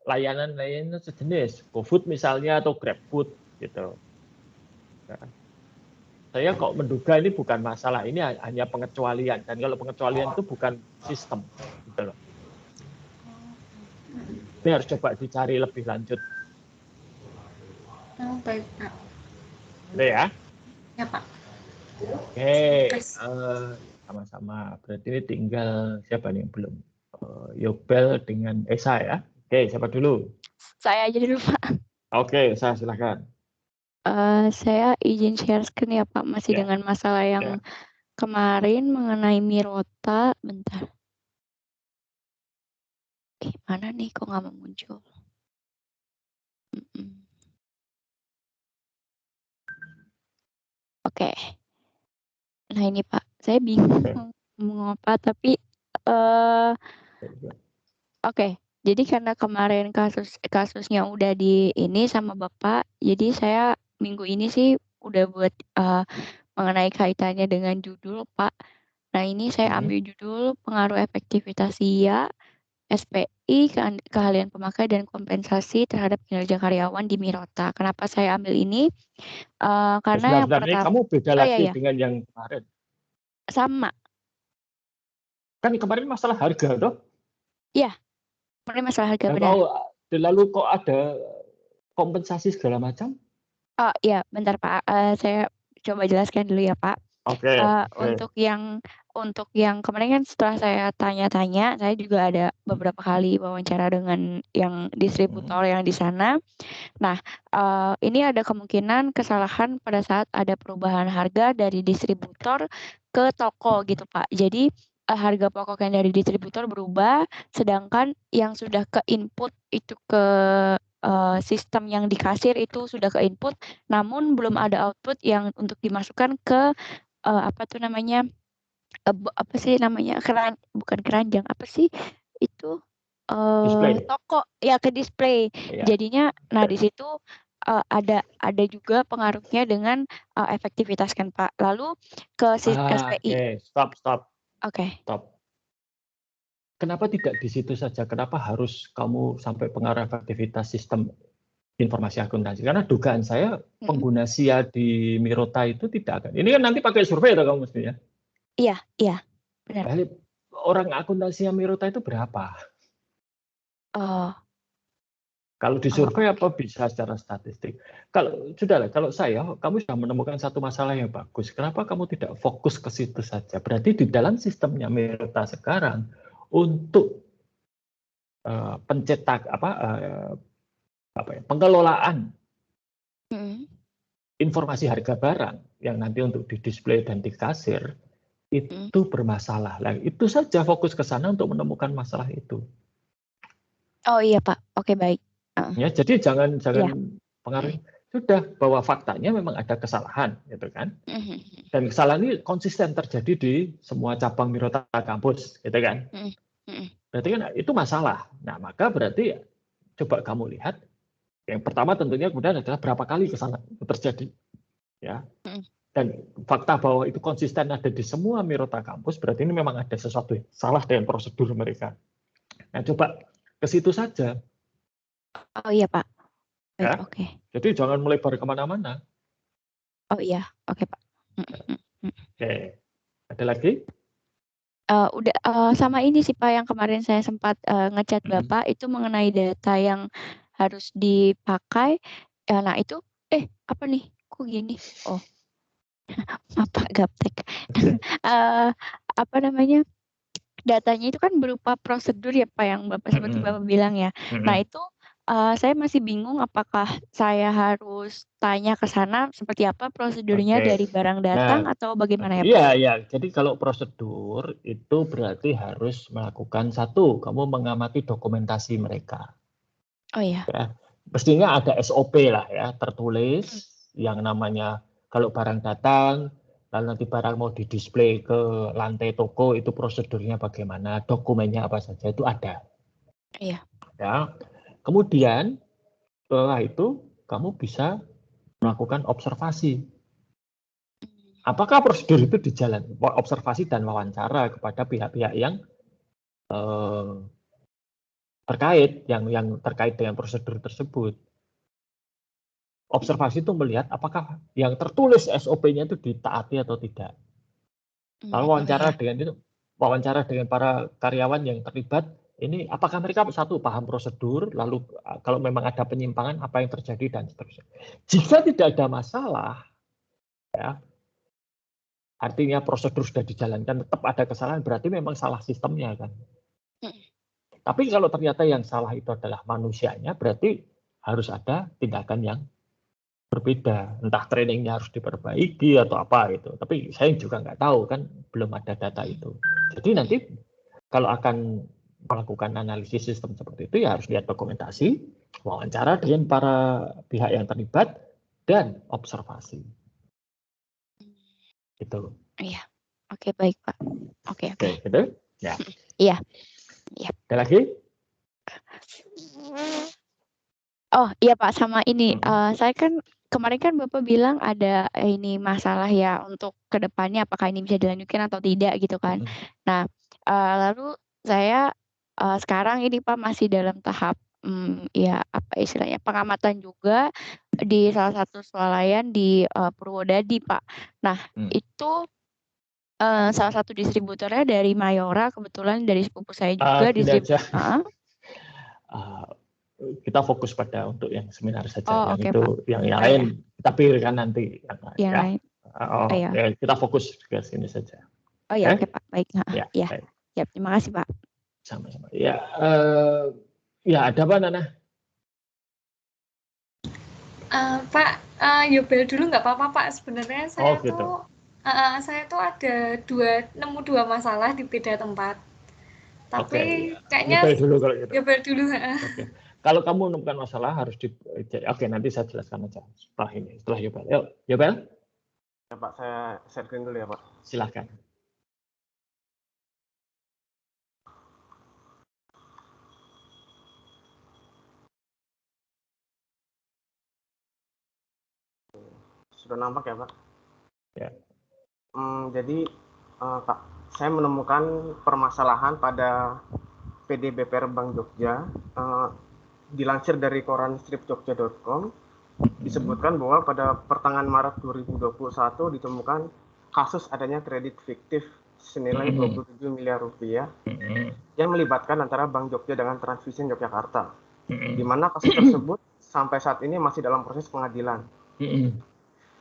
layanan-layanan sejenis, GoFood misalnya atau GrabFood gitu. Nah, saya kok menduga ini bukan masalah, ini hanya pengecualian, dan kalau pengecualian itu bukan sistem gitu loh. Ini harus coba dicari lebih lanjut. Oh, baik, Pak. Udah ya? Ya, Pak. Oke, sama-sama. Berarti ini tinggal siapa nih yang belum? Yobel dengan Esa ya. Oke, siapa dulu? Saya aja dulu, Pak. Oke, Esa silakan. Saya izin share screen ya, Pak. Masih dengan masalah yang kemarin mengenai Mirota. Bentar. Mana nih? Kok nggak mau muncul? Oke. Nah ini Pak, saya bingung mau apa, tapi oke. Jadi karena kemarin kasusnya udah di ini sama Bapak, jadi saya minggu ini sih udah buat mengenai kaitannya dengan judul Pak. Nah ini saya ambil judul pengaruh efektivitas SIA, SPI, keahlian pemakai dan kompensasi terhadap kinerja karyawan di Mirota. Kenapa saya ambil ini? Karena yang pertama, kamu beda lagi dengan yang kemarin. Sama. Kan kemarin masalah harga, toh? Iya, kemarin masalah harga benar. Lalu kok ada kompensasi segala macam? Oh iya, bentar Pak. Saya coba jelaskan dulu ya Pak. Oke. Untuk yang kemarin kan setelah saya tanya-tanya, saya juga ada beberapa kali wawancara dengan yang distributor yang di sana. Nah, ini ada kemungkinan kesalahan pada saat ada perubahan harga dari distributor ke toko gitu Pak. Jadi harga pokok yang dari distributor berubah, sedangkan yang sudah ke input itu ke sistem yang di kasir itu sudah ke input, namun belum ada output yang untuk dimasukkan ke apa tuh namanya, apa sih namanya, bukan keranjang, apa sih itu, toko ya, ke display. Jadinya, nah di situ ada juga pengaruhnya dengan efektivitas kan Pak. Lalu ke SPI. Stop. Oke. Stop. Kenapa tidak di situ saja? Kenapa harus kamu sampai pengaruh efektivitas sistem informasi akuntansi? Karena dugaan saya pengguna SIA di Mirota itu tidak akan. Ini kan nanti pakai survei atau kamu mestinya? Iya, benar. Orang akuntansi Mirota itu berapa? Kalau disurvei apa bisa secara statistik. Kalau kamu sudah menemukan satu masalah yang bagus, kenapa kamu tidak fokus ke situ saja? Berarti di dalam sistemnya Mirta sekarang untuk pengelolaan informasi harga barang yang nanti untuk didisplay dan di kasir itu bermasalah. Nah, itu saja fokus ke sana untuk menemukan masalah itu. Oh iya Pak, oke baik. Ya, jadi jangan pengaruh. Sudah bahwa faktanya memang ada kesalahan, gitu kan? Dan kesalahan ini konsisten terjadi di semua cabang Mirota kampus, gitu kan? Berarti kan itu masalah. Nah, maka berarti coba kamu lihat. Yang pertama tentunya kemudian adalah berapa kali kesalahan itu terjadi, ya. Dan fakta bahwa itu konsisten ada di semua Mirota kampus, berarti ini memang ada sesuatu yang salah dengan prosedur mereka. Nah, coba ke situ saja. Oh iya Pak. Baik, Ya? oke. Jadi jangan melebar kemana-mana. Oh iya, oke Pak. Oke, ada lagi? Udah sama ini sih Pak yang kemarin saya sempat ngechat Bapak itu mengenai data yang harus dipakai. Nah itu, apa nih? Kok gini? Oh, Pak Gaptek. Apa namanya? Datanya itu kan berupa prosedur ya Pak yang Bapak seperti Bapak bilang ya. Nah itu saya masih bingung apakah saya harus tanya ke sana seperti apa prosedurnya dari barang datang atau bagaimana ya Pak? Iya. Jadi kalau prosedur itu berarti harus melakukan satu, kamu mengamati dokumentasi mereka. Oh iya. Ya, mestinya ada SOP lah ya, tertulis yang namanya kalau barang datang, lalu nanti barang mau didisplay ke lantai toko itu prosedurnya bagaimana, dokumennya apa saja itu ada. Iya. Ya. Kemudian setelah itu kamu bisa melakukan observasi. Apakah prosedur itu dijalankan? Observasi dan wawancara kepada pihak-pihak yang terkait, yang terkait dengan prosedur tersebut. Observasi itu melihat apakah yang tertulis SOP-nya itu ditaati atau tidak. Lalu wawancara dengan para karyawan yang terlibat, ini apakah mereka satu paham prosedur, lalu kalau memang ada penyimpangan apa yang terjadi dan seterusnya. Jika tidak ada masalah, ya, artinya prosedur sudah dijalankan, tetap ada kesalahan, berarti memang salah sistemnya kan. Tapi kalau ternyata yang salah itu adalah manusianya, berarti harus ada tindakan yang berbeda. Entah trainingnya harus diperbaiki atau apa itu. Tapi saya juga nggak tahu kan, belum ada data itu. Jadi nanti kalau akan melakukan analisis sistem seperti itu ya harus lihat dokumentasi, wawancara dengan para pihak yang terlibat, dan observasi. Gitu. Iya. Oke, baik Pak. Oke. Gitu? Ya. Iya. Ada lagi? Oh iya Pak, sama ini saya kan kemarin kan Bapak bilang ada ini masalah ya untuk kedepannya apakah ini bisa dilanjutkan atau tidak gitu kan. Nah lalu saya sekarang ini Pak masih dalam tahap ya apa istilahnya pengamatan juga di salah satu swalayan di Purwodadi Pak. Nah itu salah satu distributornya dari Mayora, kebetulan dari sepupu saya juga kita fokus pada untuk yang seminar saja. Oh, yang itu Pak. Yang lain kita pilihkan nanti. Yang lain. Ya, kita fokus ke sini saja. Oh ya, oke Pak, baik. Ya, baik. Ya, terima kasih Pak. Sama-sama. Ya, ada apa Nana? Pak, Yobel dulu nggak apa-apa Pak. Sebenarnya saya saya tuh nemu dua masalah di beda tempat. Tapi kayaknya Yobel dulu. Kalau kamu menemukan masalah harus nanti saya jelaskan aja setelah Yobel. Yuk, Yobel. Ya Pak, saya share screen dulu ya Pak. Silakan. Sudah nampak ya Pak? Ya. Jadi Pak, saya menemukan permasalahan pada PD BPR Bank Jogja. Dilansir dari koran stripjogja.com, disebutkan bahwa pada pertengahan Maret 2021 ditemukan kasus adanya kredit fiktif senilai 27 miliar rupiah yang melibatkan antara Bank Jogja dengan Transvision Yogyakarta. di mana kasus tersebut sampai saat ini masih dalam proses pengadilan.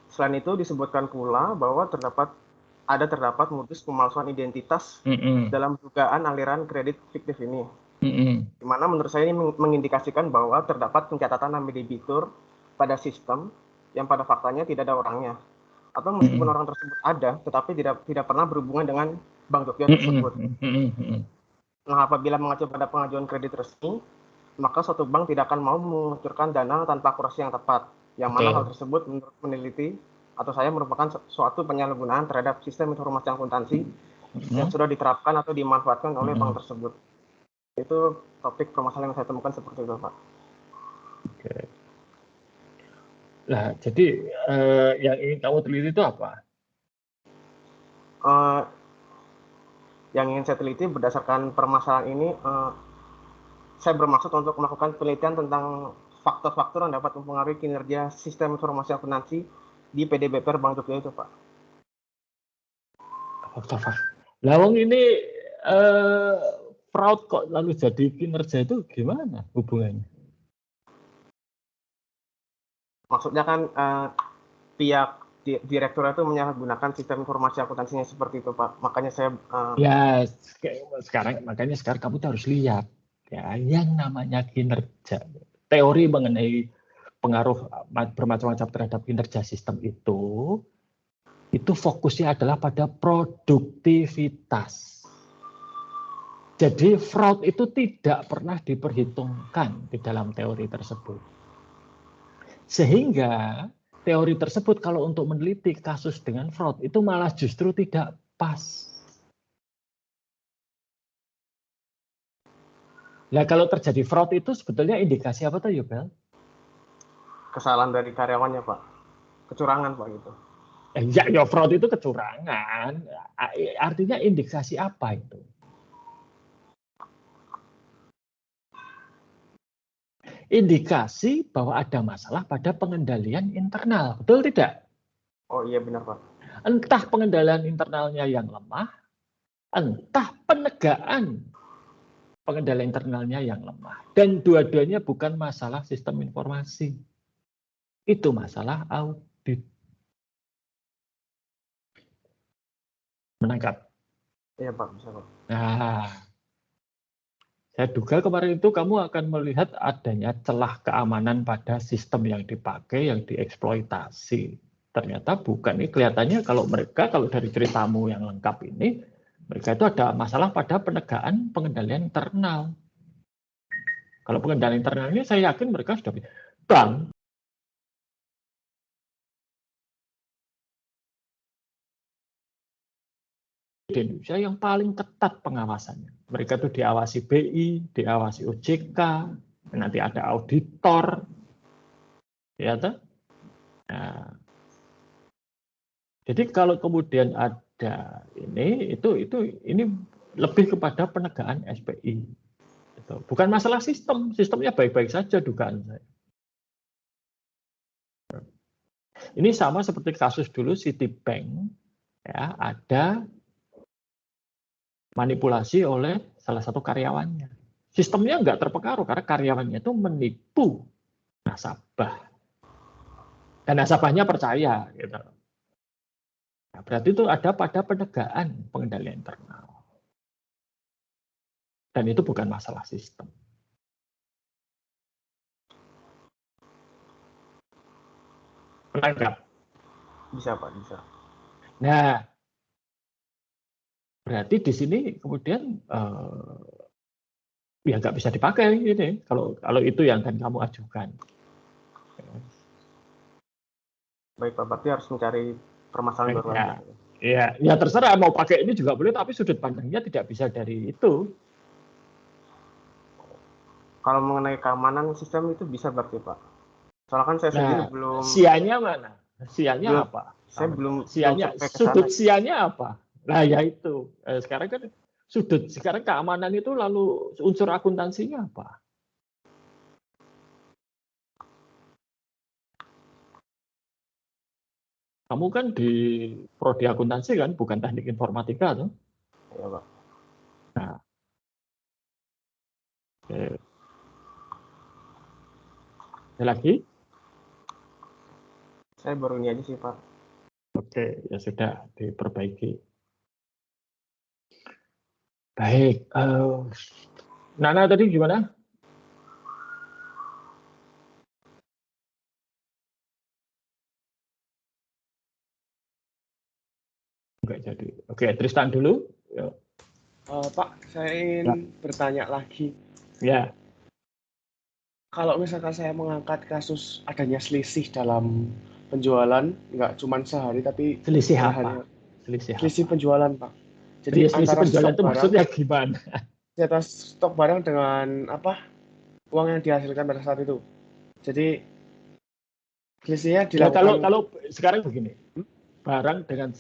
Selain itu disebutkan pula bahwa terdapat modus pemalsuan identitas dalam dugaan aliran kredit fiktif ini. Di mana menurut saya ini mengindikasikan bahwa terdapat pencatatan nama debitur pada sistem yang pada faktanya tidak ada orangnya. Atau meskipun orang tersebut ada, tetapi tidak pernah berhubungan dengan Bank Jogja tersebut. Nah, apabila mengacu pada pengajuan kredit resmi, maka suatu bank tidak akan mau mengucurkan dana tanpa akurasi yang tepat. Yang mana hal tersebut menurut peneliti atau saya merupakan suatu penyalahgunaan terhadap sistem informasi akuntansi yang sudah diterapkan atau dimanfaatkan oleh bank tersebut. Itu topik permasalahan yang saya temukan seperti itu, Pak. Oke. Nah, jadi yang ingin kamu teliti itu apa? Yang ingin saya teliti berdasarkan permasalahan ini, saya bermaksud untuk melakukan penelitian tentang faktor-faktor yang dapat mempengaruhi kinerja sistem informasi akuntansi di PDBPR Bank Jogja itu, Pak. Faktor-faktor. Lawang ini fraud kok lalu jadi kinerja itu gimana hubungannya? Maksudnya kan pihak direktur itu menyalahgunakan sistem informasi akuntansinya seperti itu, Pak. Makanya saya ya sekarang kamu tuh harus lihat ya yang namanya kinerja. Teori mengenai pengaruh bermacam-macam terhadap kinerja sistem itu fokusnya adalah pada produktivitas. Jadi fraud itu tidak pernah diperhitungkan di dalam teori tersebut. Sehingga teori tersebut kalau untuk meneliti kasus dengan fraud itu malah justru tidak pas. Nah, kalau terjadi fraud itu sebetulnya indikasi apa tuh, Yobel? Kesalahan dari karyawannya, Pak. Kecurangan, Pak, gitu. Ya fraud itu kecurangan. Artinya indikasi apa itu? Indikasi bahwa ada masalah pada pengendalian internal. Betul tidak? Oh iya benar, Pak. Entah pengendalian internalnya yang lemah, entah penegaan pengendalian internalnya yang lemah. Dan dua-duanya bukan masalah sistem informasi. Itu masalah audit. Menangkap? Iya, Pak. Bisa, Pak. Nah, saya duga kemarin itu kamu akan melihat adanya celah keamanan pada sistem yang dipakai, yang dieksploitasi. Ternyata bukan. Ini kelihatannya kalau dari ceritamu yang lengkap ini, mereka itu ada masalah pada penegaan pengendalian internal. Kalau pengendalian internal ini saya yakin mereka sudah bank di Indonesia yang paling ketat pengawasannya. Mereka itu diawasi BI, diawasi OJK, nanti ada auditor, ya toh? Nah, jadi kalau kemudian ada ini lebih kepada penegaan SPI. Bukan masalah sistemnya baik-baik saja dugaan saya. Ini sama seperti kasus dulu Citibank, ya ada manipulasi oleh salah satu karyawannya. Sistemnya nggak terpengaruh karena karyawannya itu menipu nasabah. Dan nasabahnya percaya. Gitu. Nah, berarti itu ada pada penegaan pengendalian internal. Dan itu bukan masalah sistem. Menangkap? Bisa, Pak. Bisa. Nah, berarti di sini kemudian ya nggak bisa dipakai ini kalau itu yang akan kamu ajukan. Baik, Pak. Berarti harus mencari permasalahan baru lagi. Ya terserah mau pakai ini juga boleh, tapi sudut pandangnya tidak bisa dari itu. Kalau mengenai keamanan sistem itu bisa berarti, Pak. Soalnya kan saya sendiri belum. Sianya mana? Sianya apa? Saya belum. Sudut sianya apa? Nah ya itu. Sekarang kan sekarang keamanan itu lalu unsur akuntansinya apa? Kamu kan di prodi akuntansi kan, bukan teknik informatika tuh. Iya, Pak. Nah, Ada lagi? Saya baru ini aja sih, Pak. Oke, ya sudah diperbaiki. Baik, Nana tadi gimana? Enggak jadi. Oke, Tristan dulu. Ya. Pak, saya ingin bertanya lagi. Ya. Kalau misalkan saya mengangkat kasus adanya selisih dalam penjualan, nggak cuma sehari, tapi selisih apa? hari, selisih penjualan, Pak. Jadi selisih antara penjualan itu barang, maksudnya gimana? Di atas stok barang dengan uang yang dihasilkan pada saat itu. Jadi selisihnya dilakukan. Ya, kalau sekarang begini, barang dengan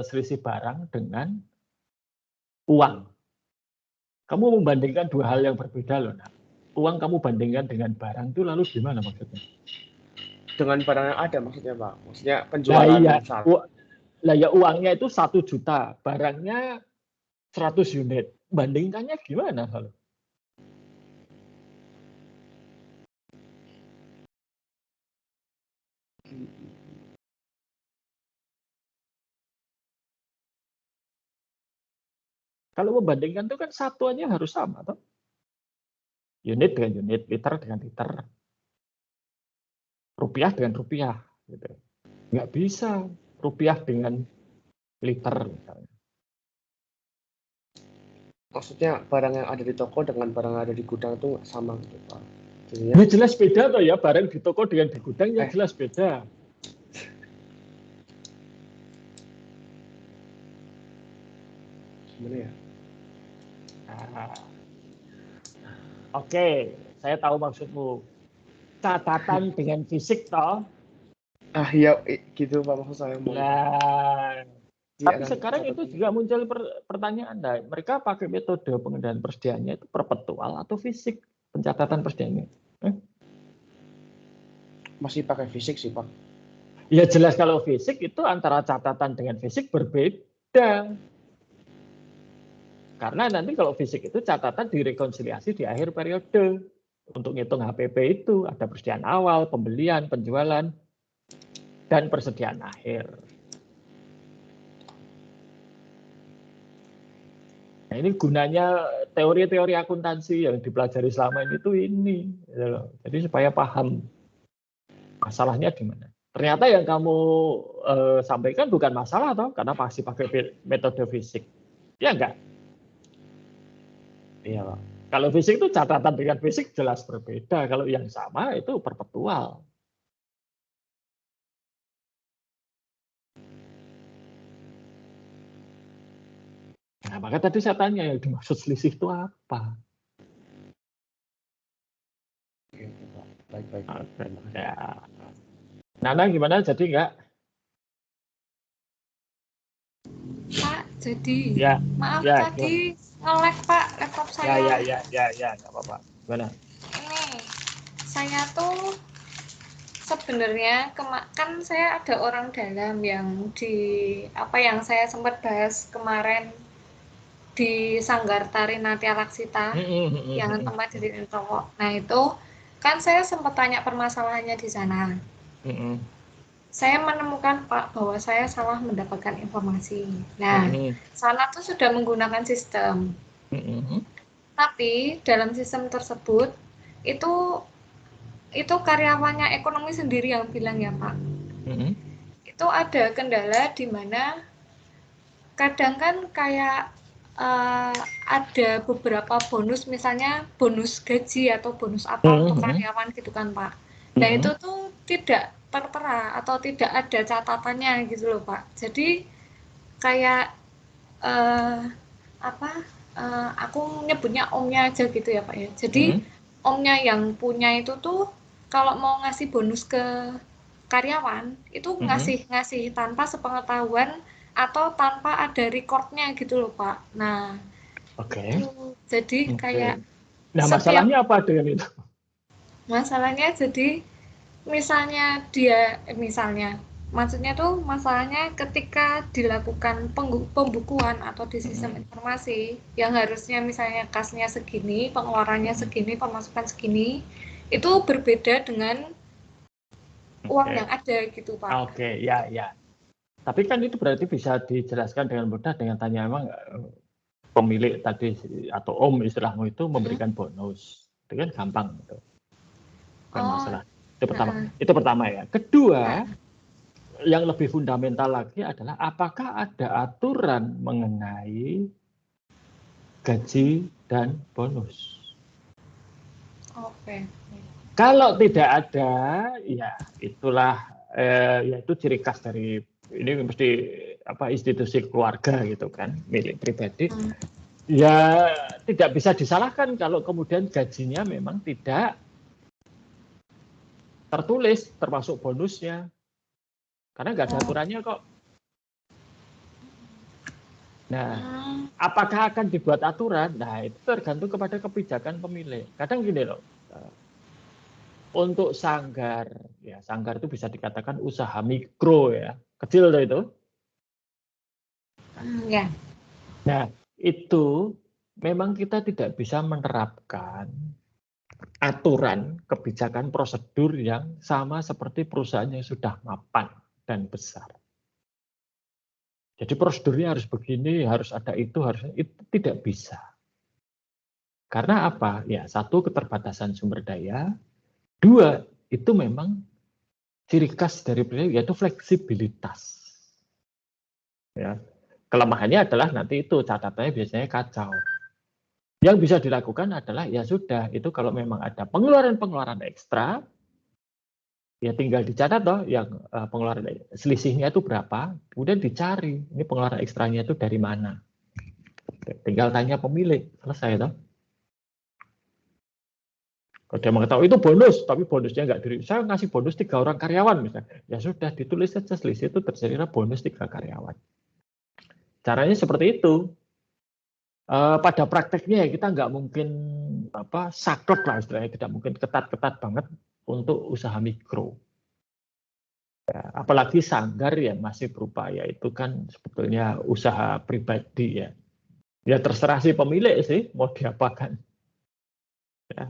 selisih barang dengan uang. Kamu membandingkan dua hal yang berbeda loh. Nah, uang kamu bandingkan dengan barang itu lalu gimana maksudnya? Dengan barang yang ada maksudnya, Pak. Maksudnya penjualan. Lah ya uangnya itu 1 juta, barangnya 100 unit. Bandingkannya gimana kalau? Kalau membandingkan itu kan satuannya harus sama, toh? Unit dengan unit, liter dengan liter, rupiah dengan rupiah, gitu. Nggak bisa rupiah dengan liter, misalnya. Maksudnya barang yang ada di toko dengan barang yang ada di gudang itu nggak sama, gitu, Pak. Jadinya, ya jelas beda toh ya, barang di toko dengan di gudang ya jelas beda. Gimana ya? Oke, saya tahu maksudmu. Catatan dengan fisik toh? Iya, gitu Pak, maksud saya. Nah, tapi sekarang itu juga muncul pertanyaan, nah, mereka pakai metode pengendalian persediaannya itu perpetual atau fisik pencatatan persediaannya? Masih pakai fisik sih, Pak. Ya jelas kalau fisik itu antara catatan dengan fisik berbeda. Karena nanti kalau fisik itu catatan direkonsiliasi di akhir periode. Untuk ngitung HPP itu ada persediaan awal, pembelian, penjualan, dan persediaan akhir. Nah, ini gunanya teori-teori akuntansi yang dipelajari selama ini. Jadi supaya paham masalahnya di mana. Ternyata yang kamu sampaikan bukan masalah toh, karena pasti pakai metode fisik. Ya enggak? Iya, Pak. Kalau fisik itu catatan dengan fisik jelas berbeda. Kalau yang sama itu perpetual. Nah, maka tadi saya tanya yang dimaksud selisih itu apa? Baik. Ya. Nana gimana? Jadi enggak? Pak, jadi. Ya. Maaf ya, tadi nge-lag Pak laptop saya. Ya, nggak apa-apa. Gimana? Ini saya tuh sebenarnya kan saya ada orang dalam yang yang saya sempat bahas kemarin di Sanggar Tari Natya Laksita yang tempat di Toko. Nah itu kan saya sempat tanya permasalahannya di sana. Saya menemukan Pak bahwa saya salah mendapatkan informasi. Nah sana tuh sudah menggunakan sistem. Tapi dalam sistem tersebut itu karyawannya ekonomi sendiri yang bilang ya Pak. Itu ada kendala di mana kadang kan kayak ada beberapa bonus, misalnya bonus gaji atau bonus apa untuk karyawan gitu kan Pak. Nah itu tuh tidak tertera atau tidak ada catatannya gitu loh Pak. Jadi kayak aku nyebutnya omnya aja gitu ya Pak ya. Jadi omnya yang punya itu tuh kalau mau ngasih bonus ke karyawan itu ngasih tanpa sepengetahuan atau tanpa ada recordnya gitu loh Pak. Nah, jadi kayak. Nah masalahnya apa dengan itu? Masalahnya jadi maksudnya tuh masalahnya ketika dilakukan pembukuan atau di sistem informasi yang harusnya misalnya kasnya segini, pengeluarannya segini, pemasukan segini, itu berbeda dengan uang yang ada gitu Pak. Oke, ya. Tapi kan itu berarti bisa dijelaskan dengan mudah dengan tanya memang pemilik tadi atau om istilahmu itu memberikan bonus. Itu kan gampang itu. Bukan masalah. Itu pertama ya. Kedua, yang lebih fundamental lagi adalah apakah ada aturan mengenai gaji dan bonus. Oke. Kalau tidak ada, ya itulah yaitu ciri khas dari ini mesti institusi keluarga gitu kan, milik pribadi. Ya tidak bisa disalahkan kalau kemudian gajinya memang tidak tertulis termasuk bonusnya. Karena nggak ada aturannya kok. Nah, apakah akan dibuat aturan? Nah, itu tergantung kepada kebijakan pemilik. Kadang gini loh, untuk sanggar, ya sanggar itu bisa dikatakan usaha mikro ya, kecil loh itu. Ya. Nah, itu memang kita tidak bisa menerapkan aturan, kebijakan, prosedur yang sama seperti perusahaan yang sudah mapan dan besar. Jadi prosedurnya harus begini, harus ada itu tidak bisa. Karena apa? Ya, satu, keterbatasan sumber daya. Dua, itu memang ciri khas dari beliau yaitu fleksibilitas. Ya. Kelemahannya adalah nanti itu catatannya biasanya kacau. Yang bisa dilakukan adalah ya sudah, itu kalau memang ada pengeluaran-pengeluaran ekstra, ya tinggal dicatat toh yang pengeluaran selisihnya itu berapa, kemudian dicari ini pengeluaran ekstranya itu dari mana. Tinggal tanya pemilik, selesai toh. Kalau dia mengetahui itu bonus, tapi bonusnya nggak diri. Saya ngasih bonus 3 orang karyawan misalnya, ya sudah ditulis saja selisih itu terjadilah bonus 3 karyawan. Caranya seperti itu. Pada prakteknya ya kita nggak mungkin saklek lah istilahnya, tidak mungkin ketat-ketat banget untuk usaha mikro. Ya, apalagi sanggar ya masih berupaya itu kan sebetulnya usaha pribadi ya. Ya terserah si pemilik sih mau diapakan. Ya.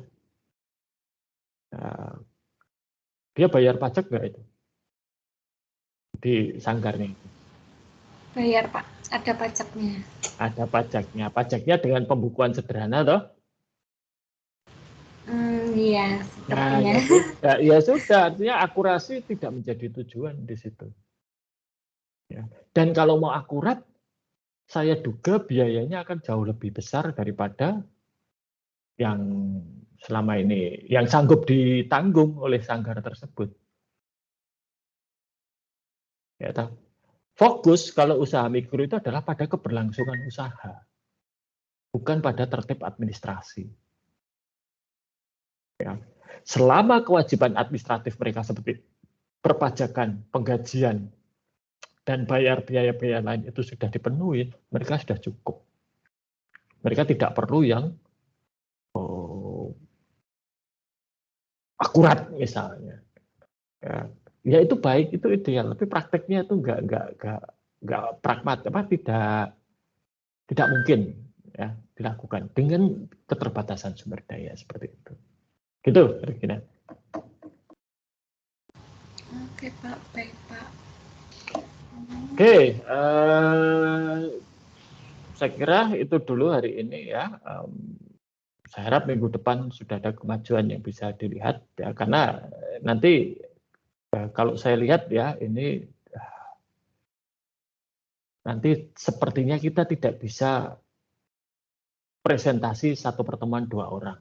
Dia bayar pajak nggak itu di sanggarnya itu? Bayar Pak, ada pajaknya. Ada pajaknya. Pajaknya dengan pembukuan sederhana toh? Iya, sepertinya. Nah, ya sudah, artinya akurasi tidak menjadi tujuan di situ. Ya. Dan kalau mau akurat, saya duga biayanya akan jauh lebih besar daripada yang selama ini, yang sanggup ditanggung oleh sanggar tersebut. Ya, fokus kalau usaha mikro itu adalah pada keberlangsungan usaha, bukan pada tertib administrasi. Ya. Selama kewajiban administratif mereka seperti perpajakan, penggajian, dan bayar biaya-biaya lain itu sudah dipenuhi, mereka sudah cukup. Mereka tidak perlu yang akurat misalnya. Ya itu baik, itu ideal, tapi prakteknya itu nggak pragmat, tidak mungkin ya dilakukan dengan keterbatasan sumber daya seperti itu. Gitu, Regina. Oke Pak, baik Pak. Oke, saya kira itu dulu hari ini ya. Saya harap minggu depan sudah ada kemajuan yang bisa dilihat ya, karena nanti kalau saya lihat ya ini nanti sepertinya kita tidak bisa presentasi satu pertemuan 2 orang.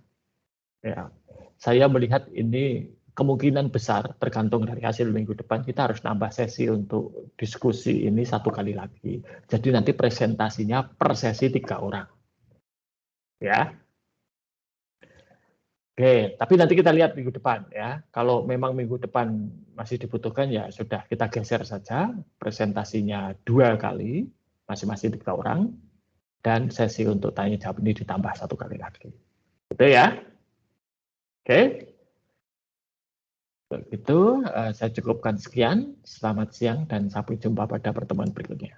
Ya, saya melihat ini kemungkinan besar tergantung dari hasil minggu depan kita harus nambah sesi untuk diskusi ini 1 kali lagi. Jadi nanti presentasinya per sesi 3 orang. Ya. Oke, tapi nanti kita lihat minggu depan ya. Kalau memang minggu depan masih dibutuhkan ya sudah kita geser saja presentasinya 2 kali, masing-masing 3 orang, dan sesi untuk tanya jawab ini ditambah 1 kali lagi. Gitu ya. Oke. Begitu, saya cukupkan sekian. Selamat siang dan sampai jumpa pada pertemuan berikutnya.